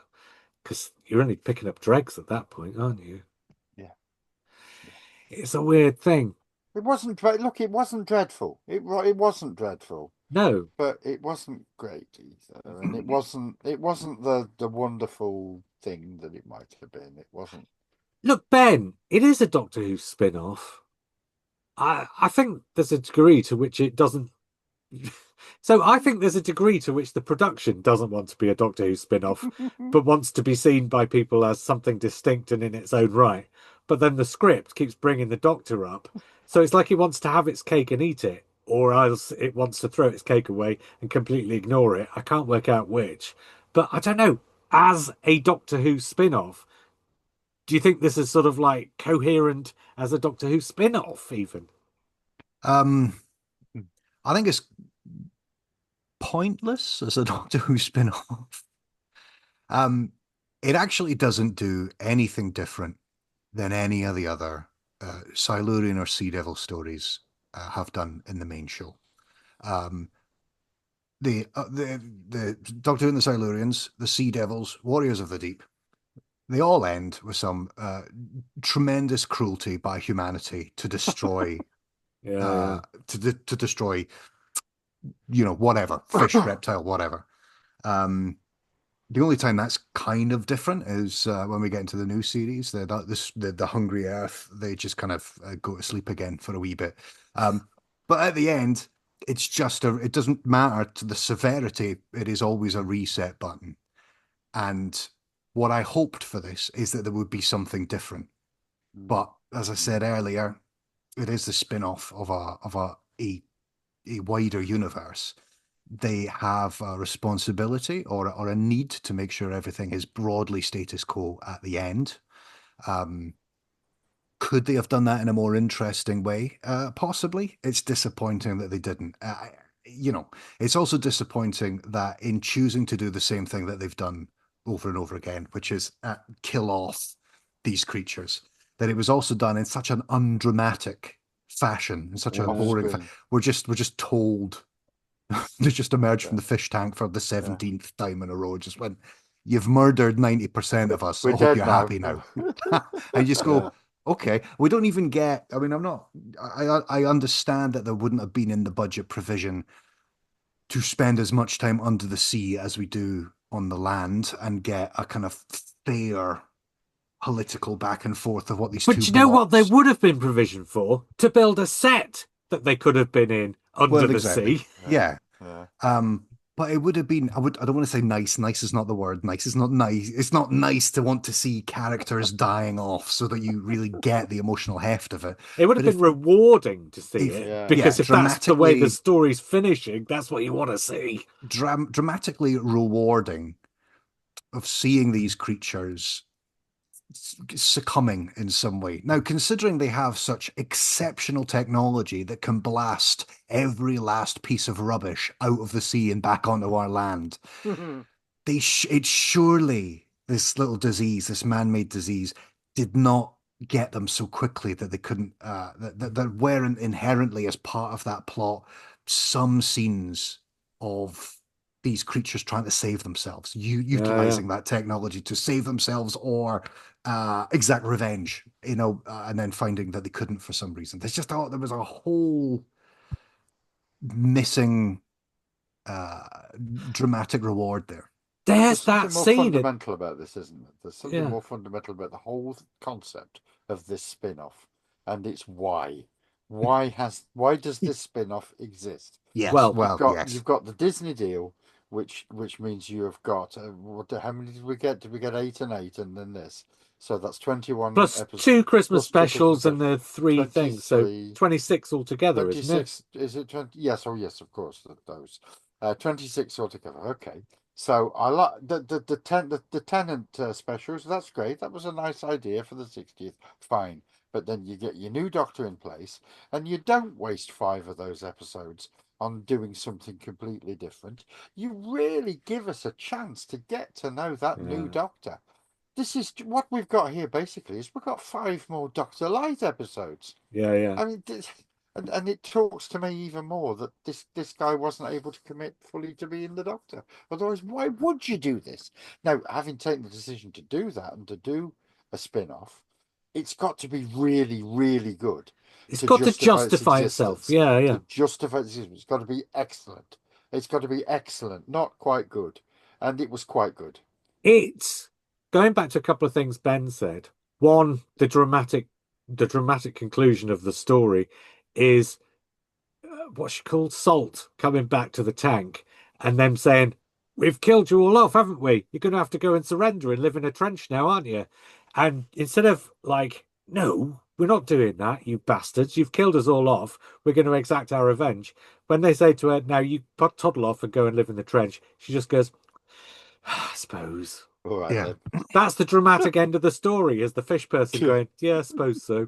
because you're only picking up dregs at that point, aren't you? Yeah, yeah. It's a weird thing. It wasn't look, it wasn't dreadful. It wasn't dreadful, No. but it wasn't great either, and it wasn't the wonderful thing that it might have been. It wasn't. Look, Ben, it is a Doctor Who spin-off. I think there's a degree to which it doesn't. So I think there's a degree to which the production doesn't want to be a Doctor Who spin-off, but wants to be seen by people as something distinct and in its own right. But then the script keeps bringing the Doctor up. So it's like it wants to have its cake and eat it, or else it wants to throw its cake away and completely ignore it. I can't work out which. But I don't know. As a Doctor Who spin-off, do you think this is sort of like coherent as a Doctor Who spin-off, even? Um, I think it's pointless as a Doctor Who spin-off. Um, it actually doesn't do anything different than any of the other Silurian or Sea Devil stories have done in the main show. Um, the Doctor Who and the Silurians, the Sea Devils, Warriors of the Deep, they all end with some tremendous cruelty by humanity to destroy Yeah, uh yeah. to destroy whatever fish, reptile, whatever. Um, the only time that's kind of different is when we get into the new series. The Hungry Earth, they just kind of go to sleep again for a wee bit. Um, but at the end, it doesn't matter to the severity. It is always a reset button. And what I hoped for this is that there would be something different. But as I said earlier, it is the spin-off of a wider universe. They have a responsibility or a need to make sure everything is broadly status quo at the end. Um, could they have done that in a more interesting way? Possibly. It's disappointing that they didn't. You know, it's also disappointing that in choosing to do the same thing that they've done over and over again, which is kill off these creatures, that it was also done in such an undramatic fashion, in such a Off Mm. boring. screen. We're just told they just emerged from Yeah, the fish tank for the yeah. 17th time in a row. Just when you've murdered 90% of us, I We're hope dead you're now. happy now. And you just Yeah. go, okay. We don't even get. I mean, I'm not. I understand that there wouldn't have been in the budget provision to spend as much time under the sea as we do on the land and get a kind of fair political back and forth of what these two But you know what there blocks. would have been provision for? To build a set that they could have been in under Well, the exactly. sea. Yeah. Yeah. Yeah. But it would have been, I don't want to say nice. Nice is not the word. Nice is not nice. It's not nice to want to see characters dying off so that you really get the emotional heft of it. It would have But been rewarding to see if, it Yeah. yeah, because if that's the way the dramatically, story's finishing, that's what you want to see. dramatically rewarding of seeing these creatures succumbing in some way. Now, considering they have such exceptional technology that can blast every last piece of rubbish out of the sea and back onto our land, it surely this little disease, this man-made disease, did not get them so quickly that they couldn't that weren't inherently as part of that plot some scenes of these creatures trying to save themselves, Yeah, yeah. utilizing that technology to save themselves or exact revenge, and then finding that they couldn't for some reason. There was a whole missing uh dramatic reward there. There's There's that something more scene. fundamental about this, isn't there? There's something Yeah. more fundamental about the whole concept of this spin-off, and it's why. Why does this spin-off exist? Yes, Well, well, yes. You've got the Disney deal, which means you have got how many did we get? Did we get eight and eight, and then this? So that's 21 plus episodes two Christmas plus two Christmas specials and specials, the three things, so 23. 26 altogether, isn't it? 26, is it 20? Yes, oh yes, of course, those. 26 altogether. Okay. So I like the tenant specials. That's great. That was a nice idea for the 60th. Fine. But then you get your new doctor in place and you don't waste five of those episodes on doing something completely different. You really give us a chance to get to know that new Yeah, doctor. This is what we've got here basically is we've got five more Doctor Light episodes. yeah, yeah. I mean, and it talks to me even more that this guy wasn't able to commit fully to being the Doctor. Otherwise, why would you do this? Now, having taken the decision to do that and to do a spin-off, it's got to be really, really good It's to got to justify its justify itself. existence. Yeah, To yeah. justify its existence, it's got to be excellent. It's got to be excellent, not quite good. And it was quite good. It's going back to a couple of things Ben said. One, the dramatic conclusion of the story is what's she called? Salt coming back to the tank and them saying, "We've killed you all off, haven't we? You're going to have to go and surrender and live in a trench now, aren't you?" And instead of like, "No, we're not doing that, you bastards. You've killed us all off. We're going to exact our revenge." When they say to her, "Now you toddle off and go and live in the trench," she just goes, "I suppose." All right Yeah. then. That's the dramatic end of the story, is the fish person going, "Yeah, I suppose so."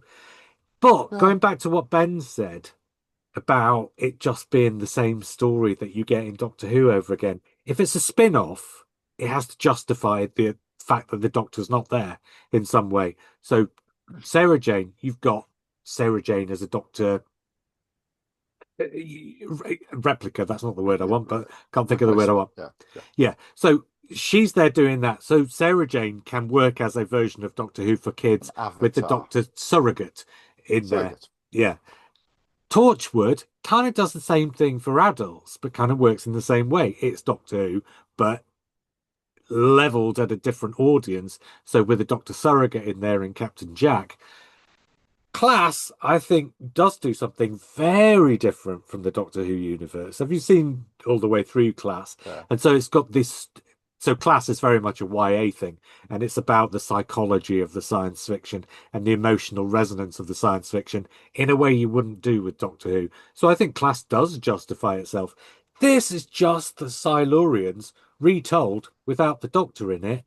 But Yeah. going back to what Ben said about it just being the same story that you get in Doctor Who over again, if it's a spin off, it has to justify the fact that the Doctor's not there in some way. So, Sarah Jane, you've got Sarah Jane as a Doctor replica, that's not the word I Yeah, want, but can't think of the word I replacement. want. Yeah, yeah. Yeah. So she's there doing that. So Sarah Jane can work as a version of Doctor Who for An kids with the avatar. Doctor surrogate in there. Surrogate. Yeah. Torchwood kind of does the same thing for adults, but kind of works in the same way. It's Doctor Who, but leveled at a different audience. So with a Doctor Surrogate in there and Captain Jack, Class, I think, does do something very different from the Doctor Who universe. Have you seen all the way through Class? Yeah. And so it's got this. So Class is very much a YA thing, and it's about the psychology of the science fiction and the emotional resonance of the science fiction in a way you wouldn't do with Doctor Who. So I think Class does justify itself. This is just the Silurians retold without the Doctor in it.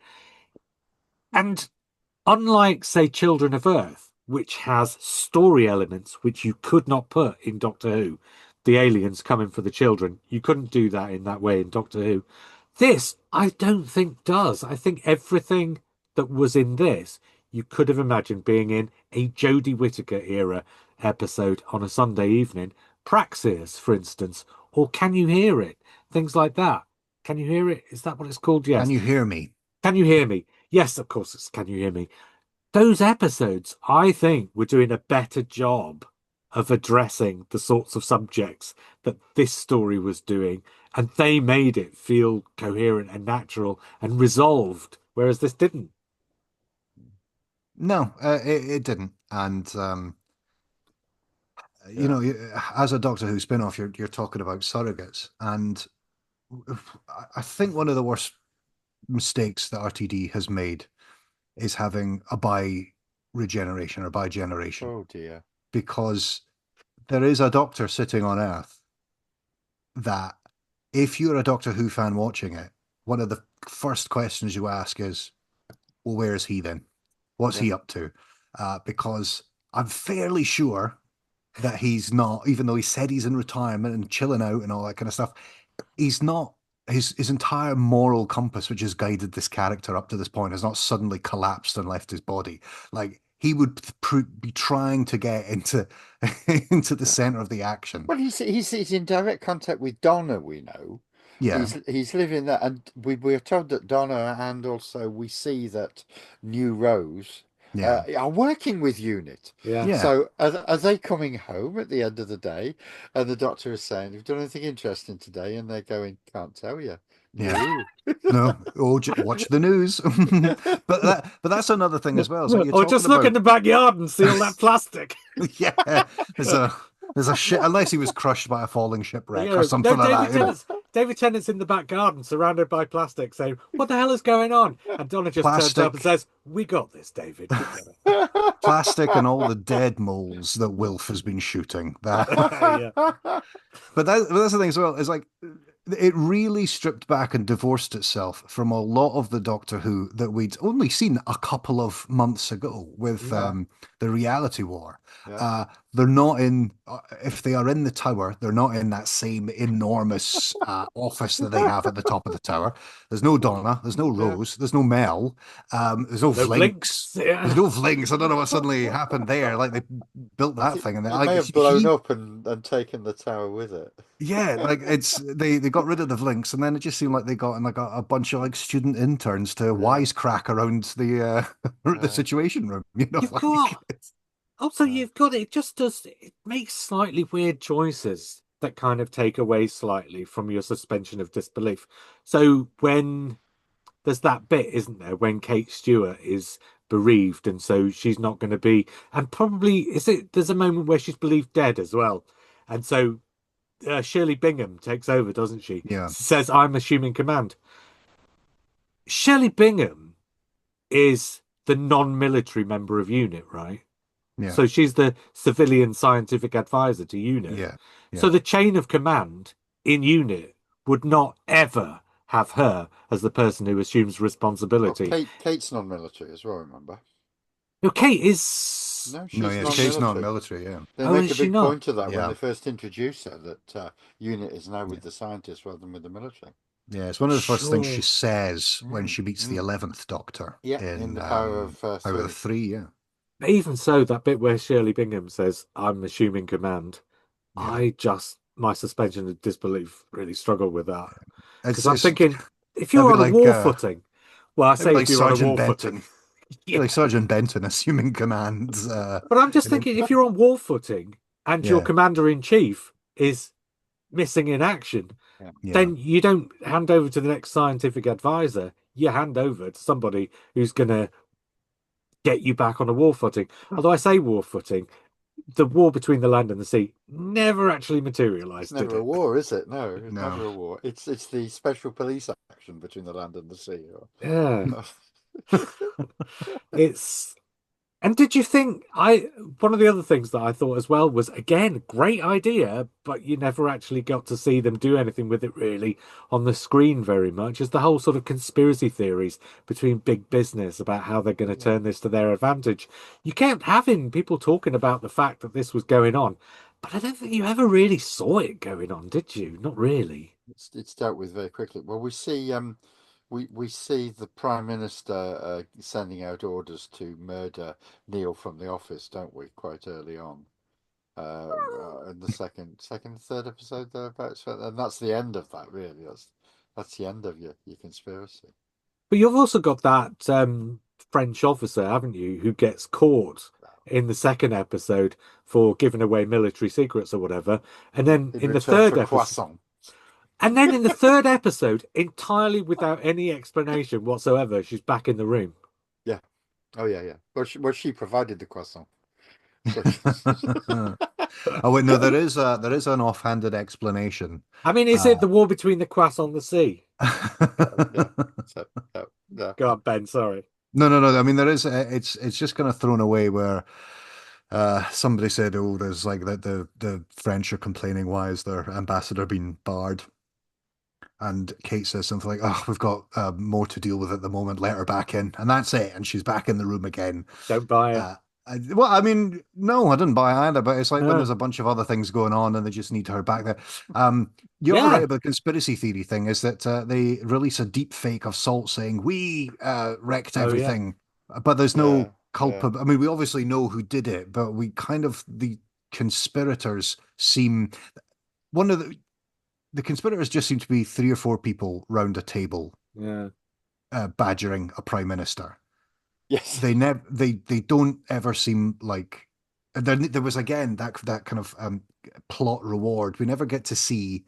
And unlike, say, Children of Earth, which has story elements which you could not put in Doctor Who, the aliens coming for the children, you couldn't do that in that way in Doctor Who. This, I don't think does. I think everything that was in this, you could have imagined being in a Jodie Whittaker era episode on a Sunday evening. Praxeus, for instance, or Can You Hear It? Things like that. Can you hear it? Is that what it's called? Can Yes. you hear me? Can you hear me? Yes, of course it's Can You Hear Me? Those episodes, I think, were doing a better job of addressing the sorts of subjects that this story was doing, and they made it feel coherent and natural and resolved, whereas this didn't. No, it didn't. And you Yeah. know, as a Doctor Who spin-off, you're talking about surrogates, and I think one of the worst mistakes that RTD has made is having a bi-regeneration or bi-generation, Oh dear. because there is a Doctor sitting on Earth that, if you're a Doctor Who fan watching it, one of the first questions you ask is, well, where is he then? What's Yeah. he up to? Because I'm fairly sure that he's not, even though he said he's in retirement and chilling out and all that kind of stuff, he's not. His entire moral compass, which has guided this character up to this point, has not suddenly collapsed and left his body. Like, he would be trying to get into into the Yeah. center of the action. Well, he's in direct contact with Donna, we know. Yeah, He's living there, and we are told that Donna, and also we see that New Rose yeah, are working with UNIT. Yeah. yeah, So are they coming home at the end of the day? And the doctor is saying, "Have you done anything interesting today?" And they're going, "Can't tell you." yeah. No. No, oh, watch the news. But that's another thing as well. So you're Or talking just look in about, the backyard and see all that plastic. yeah, there's a shit, unless he was crushed by a falling shipwreck or Yeah, no, something like that, you know. David Tennant's in the back garden, surrounded by plastic, saying, "What the hell is going on?" And Donna just turns up and Plastic, says, "We got this, David. We got plastic, and all the dead moles that Wilf has been shooting. That, it." Yeah. but that's the thing as well. Is like, it really stripped back and divorced itself from a lot of the Doctor Who that we'd only seen a couple of months ago with Yeah, the Reality War. yeah, Uh, they're not in, if they are in the tower, they're not in that same enormous office that they have at the top of the tower. There's no Donna, there's no yeah. Rose, there's no Mel, there's no No Vlinks. blinks. Yeah. There's no Vlinks. I don't know what suddenly happened there. Like, they built I that think thing, and it may like, have blown he up and taken the tower with it. yeah, like, it's they got rid of the links, and then it just seemed like they got in like a bunch of like student interns to Yeah. wisecrack around the Uh, situation room. You've Like, got also uh, you've got it just does it makes slightly weird choices that kind of take away slightly from your suspension of disbelief. So when there's that bit, isn't there, when Kate Stewart is bereaved and so she's not going to be, and probably is it there's a moment where she's believed dead as well. And so Shirley Bingham takes over, doesn't she? yeah, Says, "I'm assuming command." Shirley Bingham is the non-military member of UNIT, right? yeah, So she's the civilian scientific advisor to UNIT. yeah, So yeah. the chain of command in UNIT would not ever have her as the person who assumes well, responsibility. Kate's non-military as well, remember? No, Kate is. No, No, she's yes, Kate's not non-military. military. Yeah, They Oh, make is a she big not? point of that when they yeah, first introduce her, that UNIT is now yeah, with the scientists rather than with the military. yeah. It's one of the first things she Sure. says when Mm, she meets the mm. 11th Doctor Yeah, in in the Power of Power of the Three. Three. Yeah, But even so, that bit where Shirley Bingham says, "I'm assuming command," yeah, I just my suspension of disbelief really struggled with that. Because I'm It's thinking, if that'd you're be on a like war footing, well, I it'd be say like if you're on a Sergeant war footing, Benton. yeah. Be like Sergeant Benton assuming command. But I'm just You know? thinking, if you're on war footing and your Yeah, commander in chief is missing in action, Yeah. yeah. then you don't hand over to the next scientific advisor. You hand over to somebody who's going to get you back on a war footing. Although I say war footing, the war between the land and the sea never actually It's materialized, did never a it? war, is it? No, it's never No. a war. It's the special police action between the land and the sea. Yeah. It's And did you think one of the other things that I thought as well was again, great idea, but you never actually got to see them do anything with it really on the screen very much, is the whole sort of conspiracy theories between big business about how they're going to Yeah. turn this to their advantage. You kept having people talking about the fact that this was going on, but I don't think you ever really saw it going on, did you? Not really. It's dealt with very quickly. Well, we see the Prime Minister sending out orders to murder Neil from the office, don't we? Quite early on, in the third episode thereabouts, and that's the end of that. Really, that's the end of your conspiracy. But you've also got that French officer, haven't you, who gets caught in the second episode for giving away military secrets or whatever. And then In in the return third for episode, croissant. and then in the third episode, entirely without any explanation whatsoever, she's back in the room. Yeah. Oh yeah, yeah. Well, she provided the croissant. So Oh wait, no, there is an offhanded explanation. I mean, is it Uh, the war between the Croissant and the sea? yeah. So yeah, yeah. Go on, Ben, sorry. No, no, no. I mean, there is. It's just kind of thrown away where somebody said, "Oh, there's like the French are complaining. Why is their ambassador being barred?" And Kate says something like, "Oh, we've got more to deal with at the moment. Let her back in," and that's it. And she's back in the room again. Don't buy it. Uh, well, I mean, no, I didn't buy it either. But it's like when Uh, there's a bunch of other things going on, and they just need her back there. You're right yeah. about the conspiracy theory thing. Is that they release a deep fake of Salt saying we wrecked Oh, yeah. everything, but there's Yeah, no yeah. culpable. I mean, we obviously know who did it, but we kind of the conspirators seem one of the conspirators just seem to be three or four people round a table Yeah. badgering a prime minister. Yes. They don't ever seem like there was again that kind of plot reward. We never get to see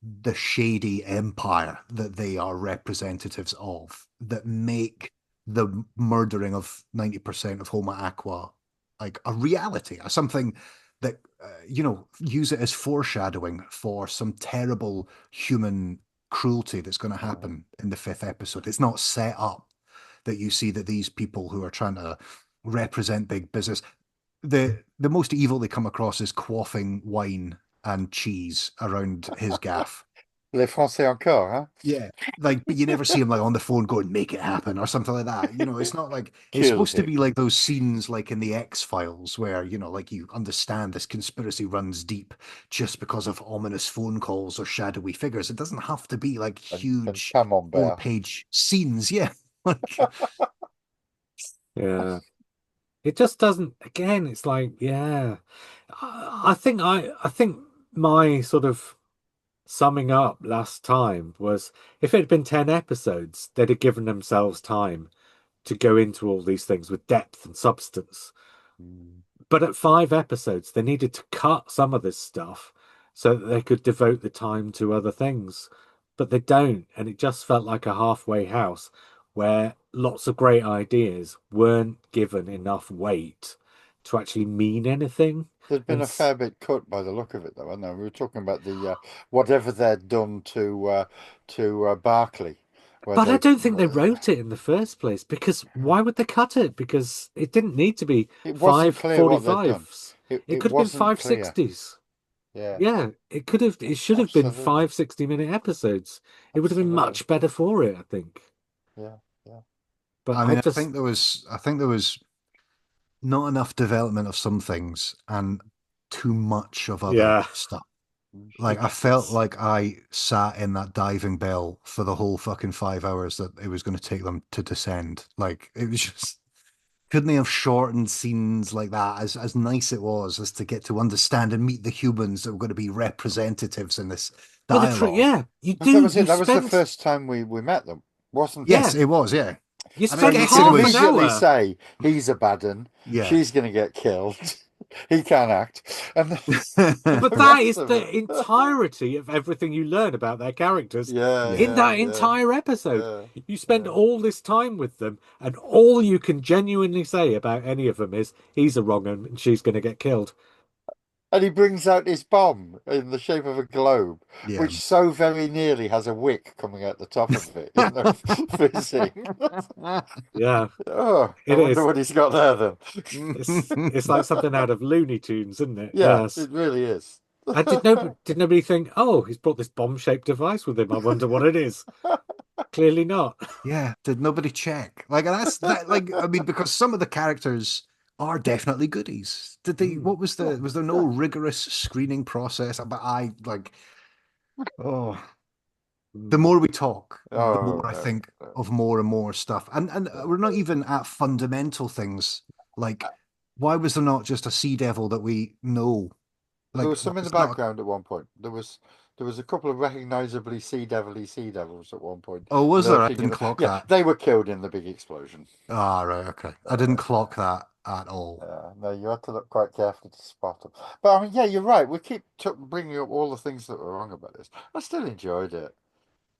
the shady empire that they are representatives of that make the murdering of 90% of Homa Aqua like a reality, something that use it as foreshadowing for some terrible human cruelty that's going to Yeah. happen in the fifth episode. It's not set up that you see that these people who are trying to represent big business, the most evil they come across is quaffing wine and cheese around his gaff. Les Français encore, hein? Yeah. Like, but you never see him like on the phone going, make it happen or something like that. It's not like it's Kill supposed to him. be like those scenes like in the X-Files where, like you understand this conspiracy runs deep just because of ominous phone calls or shadowy figures. It doesn't have to be like And huge Camembert. four-page scenes. Yeah. Like, Yeah. It just doesn't, again, it's like, yeah. I think my sort of summing up last time was if it had been 10 episodes, they'd have given themselves time to go into all these things with depth and substance. Mm. But at 5 episodes, they needed to cut some of this stuff so that they could devote the time to other things. But they don't. And it just felt like a halfway house where lots of great ideas weren't given enough weight to actually mean anything. There's been And a fair bit cut by the look of it, though. I know we were talking about the whatever they'd done to Barclay, where but I they don't think they wrote it in the first place because why would they cut it? Because it didn't need to be it five wasn't clear what they'd done. 45s. It It it could have been wasn't five clear. 60s. Yeah, Yeah, it should have been absolutely, 5 60-minute episodes. It would have been absolutely. much better for it, I think. Yeah, yeah. But I I mean, just, I think there was not enough development of some things and too much of other yeah, stuff. Mm. Like I felt it's, like I sat in that diving bell for the whole fucking 5 hours that it was going to take them to descend. Like it was just. couldn't they have shortened scenes like that? As nice it was as to get to understand and meet the humans that were going to be representatives in this Well, the truth, dialogue. yeah, you But that do. was it. You That was the spent, first time we met them, wasn't Yes, yeah, it? it was. Yeah, you I mean, I So spent you guess can it half an was. immediately hour. say he's a bad un, Yeah. she's going to get killed, he can act, and then But the that rest is of the it. entirety of everything you learn about their characters Yeah, Yeah. in yeah, that yeah, entire episode. yeah, You spend yeah. all this time with them, and all you can genuinely say about any of them is he's a wrong un and she's going to get killed. And he brings out his bomb in the shape of a globe, Yeah. which so very nearly has a wick coming out the top of it in the fizzing. Yeah, Oh, I it wonder is. what he's got there then. It's like something out of Looney Tunes, isn't it? Yeah, Yes. it really is. I did nobody think, oh, he's brought this bomb-shaped device with him. I wonder what it is. Clearly not. Yeah. Did nobody check? Like that's that. Like I mean, because some of the characters are definitely goodies. Did they? Mm, What was Yeah, the? Was there no yeah. rigorous screening process? But I like. Oh, the mm. more we talk, the Oh more I no, think no. of more and more stuff. And Yeah. we're not even at fundamental things like why was there not just a sea devil that we know? There Like was why some in the was there not? background at one point. There was a couple of recognizably sea devils at one point Oh, was there? I lurking in didn't the. clock Yeah, that. they were killed in the big explosion. Ah, right, okay. I didn't Uh, clock that at all. no, you had to look quite carefully to spot them. But I mean, yeah, you're right. We keep bringing up all the things that were wrong about this. I still enjoyed it.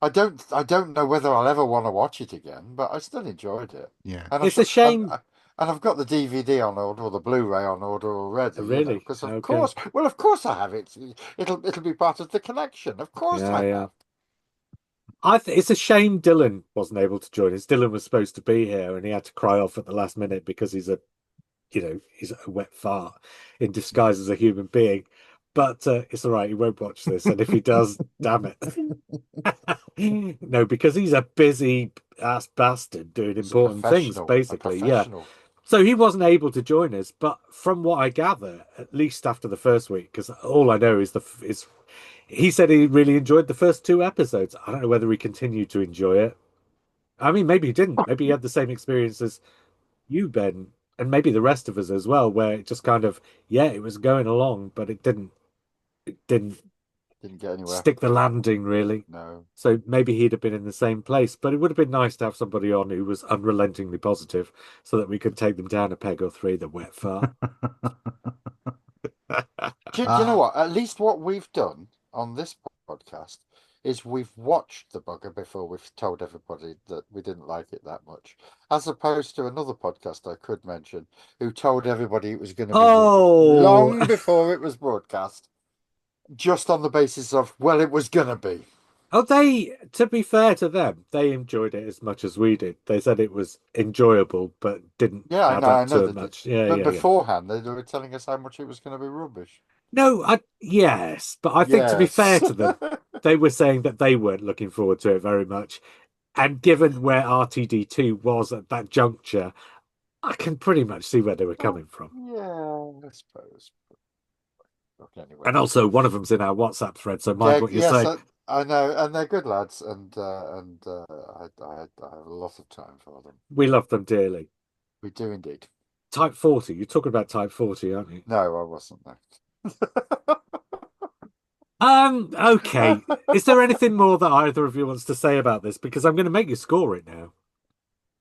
I don't know whether I'll ever want to watch it again, but I still enjoyed it. Yeah. And I It's a should, shame. and I've got the DVD on order or the Blu-ray on order already, Really? because Okay. of course I have it. It'll be part of the collection. Of course Yeah, I yeah. have. It's a shame Dylan wasn't able to join us. Dylan was supposed to be here, and he had to cry off at the last minute because he's a wet fart in disguise as a human being. But it's all right. He won't watch this, and if he does, damn it. No, because he's a busy ass bastard doing He's a important things, professional, a basically. Yeah. professional. So he wasn't able to join us, but from what I gather, at least after the first week, because all I know is he said he really enjoyed the first two episodes. I don't know whether he continued to enjoy it. I mean, maybe he didn't. Maybe he had the same experience as you, Ben, and maybe the rest of us as well, where it just kind of, yeah, it was going along, but it didn't Didn't get anywhere. stick the landing really. No. So maybe he'd have been in the same place, but it would have been nice to have somebody on who was unrelentingly positive so that we could take them down a peg or three, the wet fart. Do you know Ah, what? At least what we've done on this podcast is we've watched the bugger before we've told everybody that we didn't like it that much, as opposed to another podcast I could mention who told everybody it was going to be rubbish Oh, long before it was broadcast, just on the basis of, well, it was going to be. oh, to be fair to them, they enjoyed it as much as we did. They said it was enjoyable, but didn't Yeah, add I up know to they did. much. Yeah, But yeah, yeah. beforehand, they were telling us how much it was going to be rubbish. No, yes, but I think to be fair Yes. to them, they were saying that they weren't looking forward to it very much. And given where RTD2 was at that juncture, I can pretty much see where they were coming from. Yeah, I suppose. Okay, anyway. And also, one of them's in our WhatsApp thread, so mind what you Yes, say. I know, and they're good lads, and I have a lot of time for them. We love them dearly. We do indeed. Type 40, you're talking about Type 40, aren't you? No, I wasn't there. Okay. Is there anything more that either of you wants to say about this? Because I'm going to make you score it now.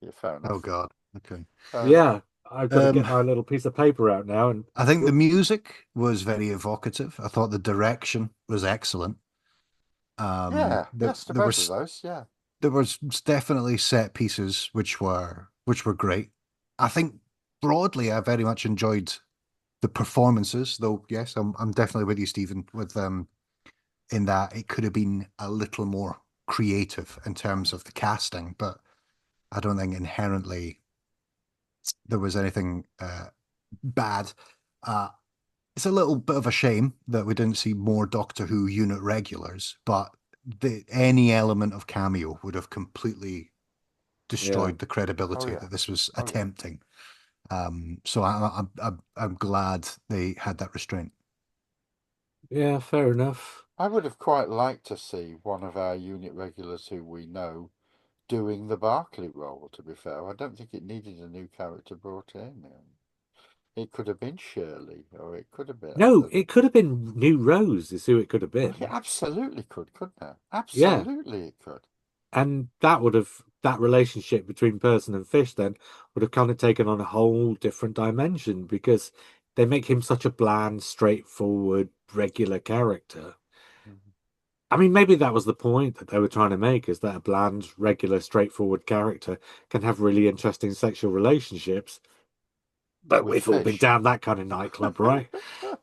Yeah, fair oh enough. God. Okay. Fair enough. Yeah, I've got to Um, get my little piece of paper out now and I think the music was very evocative. I thought the direction was excellent. Yeah, There yes to there both of was those. Yeah. there was definitely set pieces which were great. I think broadly, I very much enjoyed the performances, though. Yes, I'm definitely with you, Stephen, with in that it could have been a little more creative in terms of the casting, but I don't think inherently there was anything bad. Uh, it's a little bit of a shame that we didn't see more Doctor Who unit regulars, but any element of cameo would have completely yeah, destroyed the Oh credibility yeah. that this was Oh yeah. attempting. So I'm glad they had that restraint. yeah, fair enough. I would have quite liked to see one of our unit regulars who we know doing the Barclay role, to be fair. I don't think it needed a new character brought in. It could have been Shirley, or it could have been, I No, don't know. it could have been New Rose, is who it could have Well, it been. absolutely could, couldn't it? Yeah. Absolutely it could. And that relationship between person and fish then would have kind of taken on a whole different dimension because they make him such a bland, straightforward, regular character. Mhm. I mean, maybe that was the point that they were trying to make is that a bland, regular, straightforward character can have really interesting sexual relationships. But With we've all been fish. down that kind of nightclub, right?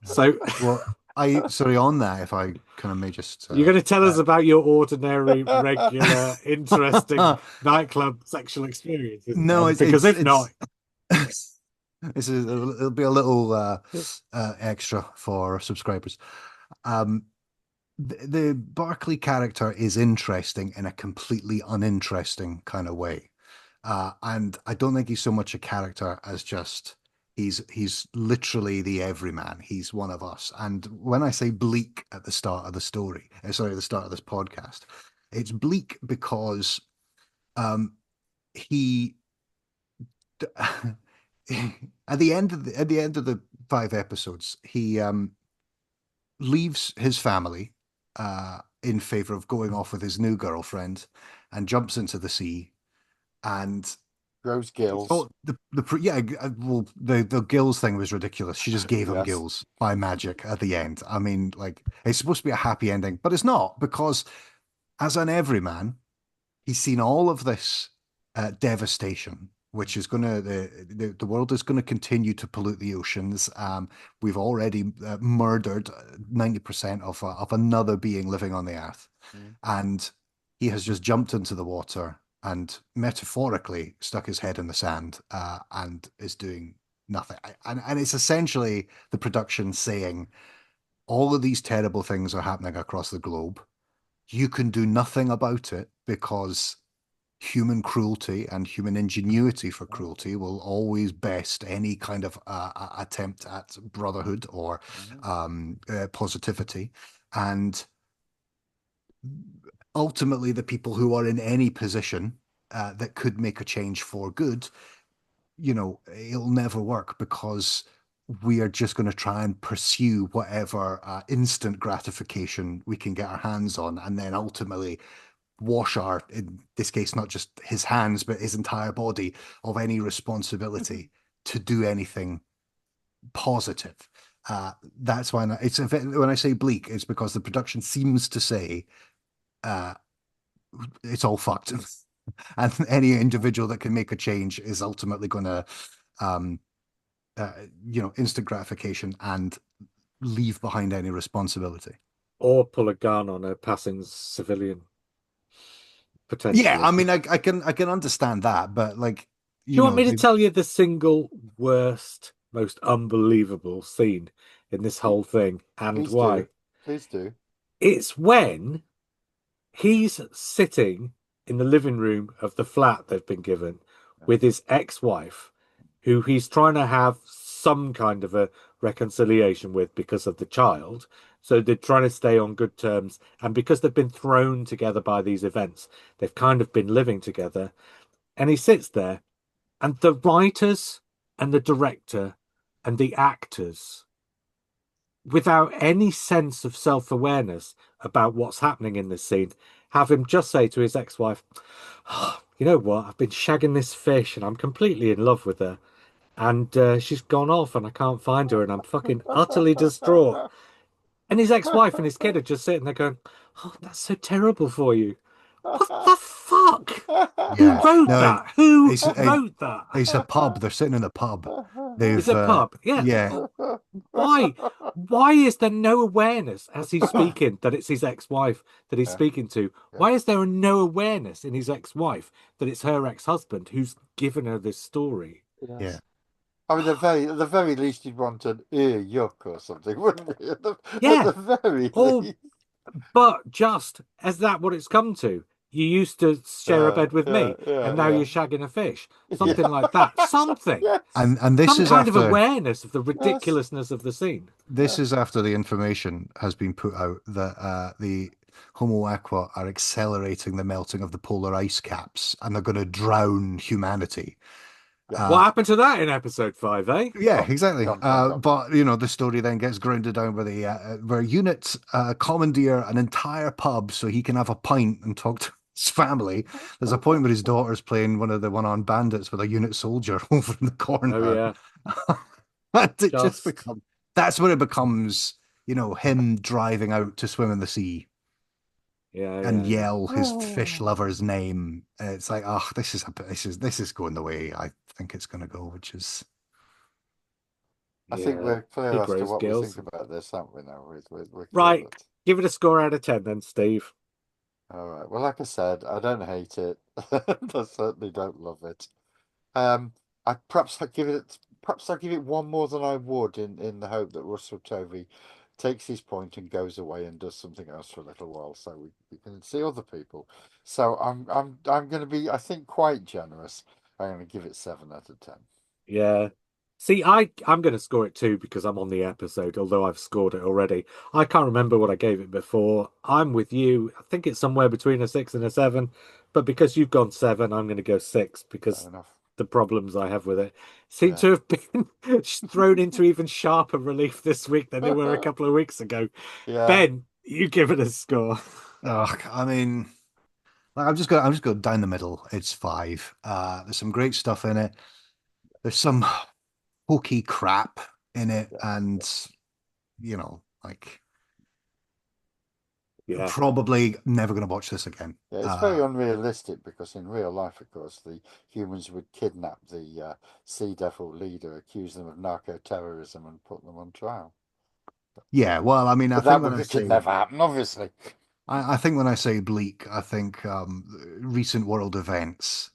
So Well, I sorry on that if I kind of may just you're going to tell us about your ordinary, regular, interesting nightclub sexual experiences no, then? it's Because it's if not, it's it'll be a little extra for subscribers. Um, the Barclay character is interesting in a completely uninteresting kind of way. And I don't think he's so much a character as just he's literally the everyman. He's one of us. And when I say bleak at the start of the story, sorry, at the start of this podcast, it's bleak because um, he at the end of the 5 episodes, he leaves his family in favor of going off with his new girlfriend and jumps into the sea and Grows he gills. thought yeah, well, the gills thing was ridiculous. She just gave him Yes. gills by magic at the end. I mean, like it's supposed to be a happy ending, but it's not because as an everyman, he's seen all of this devastation, which is going to the world is going to continue to pollute the oceans. We've already murdered 90% of another being living on the earth, Mm. and he has just jumped into the water and metaphorically stuck his head in the sand and is doing nothing. And it's essentially the production saying all of these terrible things are happening across the globe. You can do nothing about it because human cruelty and human ingenuity for cruelty will always best any kind of attempt at brotherhood or Mhm. positivity. And ultimately, the people who are in any position that could make a change for good, it'll never work because we are just going to try and pursue whatever instant gratification we can get our hands on, and then ultimately wash in this case, not just his hands, but his entire body of any responsibility to do anything positive. That's why when I say bleak, it's because the production seems to say uh, it's all fucked, and any individual that can make a change is ultimately going to, um, uh, instant gratification and leave behind any responsibility. or pull a gun on a passing civilian, Yeah, I potentially. mean, I can understand that, but like, Do you you want know, me to they, tell you the single worst, most unbelievable scene in this whole thing and Please do. why? Please do. It's when he's sitting in the living room of the flat they've been given Yeah. with his ex-wife, who he's trying to have some kind of a reconciliation with because of the child. So they're trying to stay on good terms. And because they've been thrown together by these events, they've kind of been living together. And he sits there, and the writers and the director and the actors, without any sense of self-awareness about what's happening in this scene, have him just say to his ex-wife, "Oh, you know what? I've been shagging this fish and I'm completely in love with her. And she's gone off and I can't find her and I'm fucking utterly distraught." And his ex-wife and his kid are just sitting there going, "Oh, that's so terrible for you." What the fuck? Who yeah, wrote no, that? Who it's it, wrote that? it's a pub. They're sitting in a pub. It's They've a pub. Yeah. yeah, Why? Why is there no awareness as he's speaking that it's his ex-wife that he's Yeah, speaking to? yeah. Why is there no awareness in his ex-wife that it's her ex-husband who's given her this story? yeah. Yes. I mean, at the very least, you'd want an ear yuck or something, wouldn't you? At Yeah. the very Oh, least. but just as that what it's come to? You used to share a bed with Yeah, me, and yeah, now you're yeah. shagging a fish. Something like that. Yeah. Something. Yes, And this Some is kind of after awareness of the yes, ridiculousness of the scene. this yeah. is after the information has been put out that the Homo aqua are accelerating the melting of the polar ice caps, and they're going to drown humanity. Yeah. Uh, What happened to that in episode 5, eh? yeah, Gone, exactly. gone, gone, gone. But the story then gets grounded down where Unit commandeer an entire pub so he can have a pint and talk to his family. There's a point where his daughter's playing one of the one-armed bandits with a Unit soldier over in the Oh corner. yeah. And it just Just becomes that's when it becomes, him driving out to swim in the sea yeah, and yeah, yeah. yell his fish lover's name. It's like, oh, this is going the way I think it's going to go, which is I think Yeah. we're clear He as to grows what we think gills. about this, aren't we now? We're clear Right. that. Give it a score out of 10 then, Steve. All right. Well, like I said, I don't hate it. I certainly don't love it. Um, perhaps I give it one more than I would in the hope that Russell Tovey takes his point and goes away and does something else for a little while so we can see other people. So I'm going to be, I think, quite generous. I'm going to give it 7 out of 10. Yeah. See, I'm going to score it too because I'm on the episode, although I've scored it already. I can't remember what I gave it before. I'm with you. I think it's somewhere between a 6 and a 7, but because you've gone 7, I'm going to go 6 Fair because enough. the problems I have with it seem Yeah. to have been thrown into even sharper relief this week than they were a couple of weeks ago. Yeah. Ben, you give it a score. ugh, I mean, like, I'm just going down the middle. It's 5. There's some great stuff in it. There's some hokey crap in it, Yeah. and like Yeah. probably never going to watch this again. Yeah, it's very unrealistic because in real life, of course, the humans would kidnap the Sea Devil leader, accuse them of narco-terrorism, and put them on trial. Yeah, well, I mean, I But think that when I would could say never happen, obviously. I think when I say bleak, I think recent world events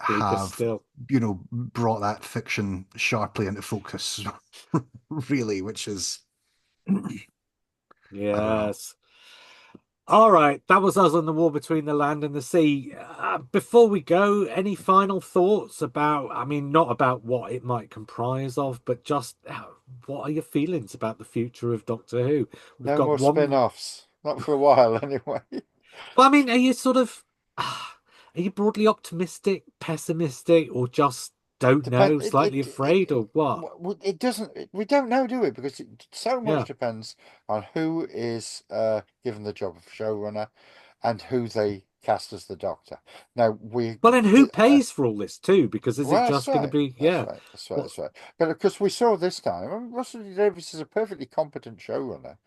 Bleaker have still. brought that fiction sharply into focus, really, which is I don't know. Yes. All right, that was us on the war between the land and the sea. Before we go, any final thoughts about, I mean, not about what it might comprise of, but just what are your feelings about the future of Doctor Who? We've No got more one. spin-offs, not for a while anyway. Well, I mean, are you sort of, are you broadly optimistic, pessimistic, or just don't Depend. know, slightly afraid, or what? It doesn't. We don't know, do we? Because so much Yeah. depends on who is given the job of showrunner and who they cast as the Doctor. Now we. Well, and who pays for all this too? Because is it Well, that's just going to right. be, That's yeah, right. That's right. what, That's right. But of course, we saw this time. I mean, Russell T Davies is a perfectly competent showrunner.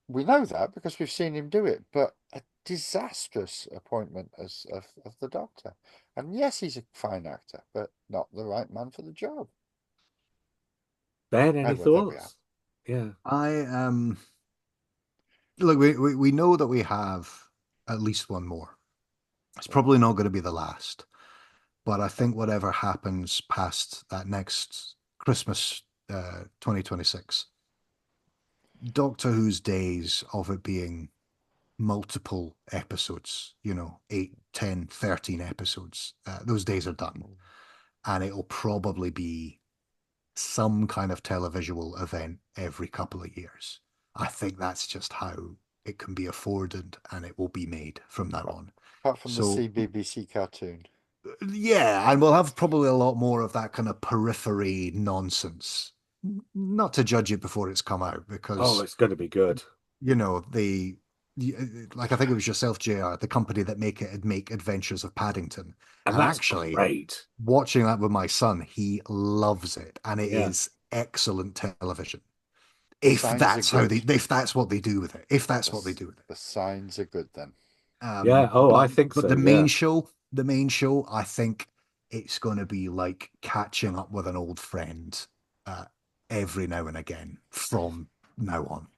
We know that because we've seen him do it. But a disastrous appointment as of the Doctor. And yes, he's a fine actor, but not the right man for the job. Ben, any Anyway, there we are. thoughts? Yeah. I look, we know that we have at least one more. It's Yeah. probably not going to be the last, but I think whatever happens past that next Christmas, 2026, Doctor Who's days of it being multiple episodes, 8, 10, 13 episodes, those days are done. And it'll probably be some kind of televisual event every couple of years. I think that's just how it can be afforded and it will be made from now on. Apart from the So, CBBC cartoon. yeah, and we'll have probably a lot more of that kind of periphery nonsense. Not to judge it before it's come out, Oh, because it's going to be good. the like I think it was yourself, JR, the company that make Adventures of Paddington. And And that's actually, great. watching that with my son, he loves it, and it Yeah. is excellent television. The If signs are that's how they, good. if that's what they do with it, if that's The, what they do with it. the signs are good then. Yeah. Oh, But I think but so. the Yeah. main show, I think it's going to be like catching up with an old friend uh, every now and again from now on.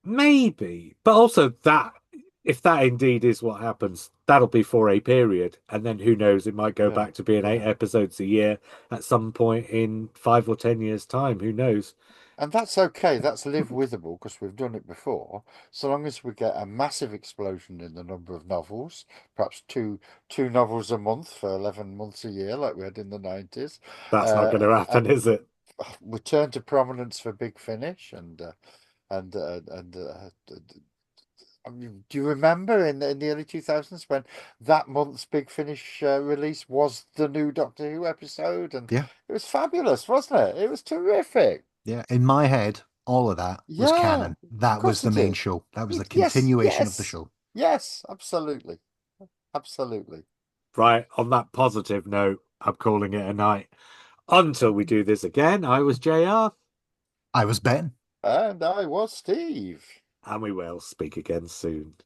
Maybe. But also that if that indeed is what happens, that'll be for a period. And then who knows, it might go Yeah, back to being eight yeah. episodes a year at some point in 5 or 10 years' time. Who knows? And that's okay. That's live withable because we've done it before. So long as we get a massive explosion in the number of novels, perhaps two novels a month for 11 months a year, like we had in the 90s, That's not going to happen, and is it? return to prominence for Big Finish and I mean, do you remember in the early 2000s when that month's Big Finish release was the new Doctor Who episode? And Yeah, it was fabulous, wasn't it? It was terrific. yeah. In my head, all of that was Yeah, canon. of That was course the it main is. show. That was the Yes, continuation of the yes, show. yes, absolutely. Absolutely. Right, on that positive note, I'm calling it a night. Until we do this again, I was JR, I was Ben. And I was Steve. and we will speak again soon.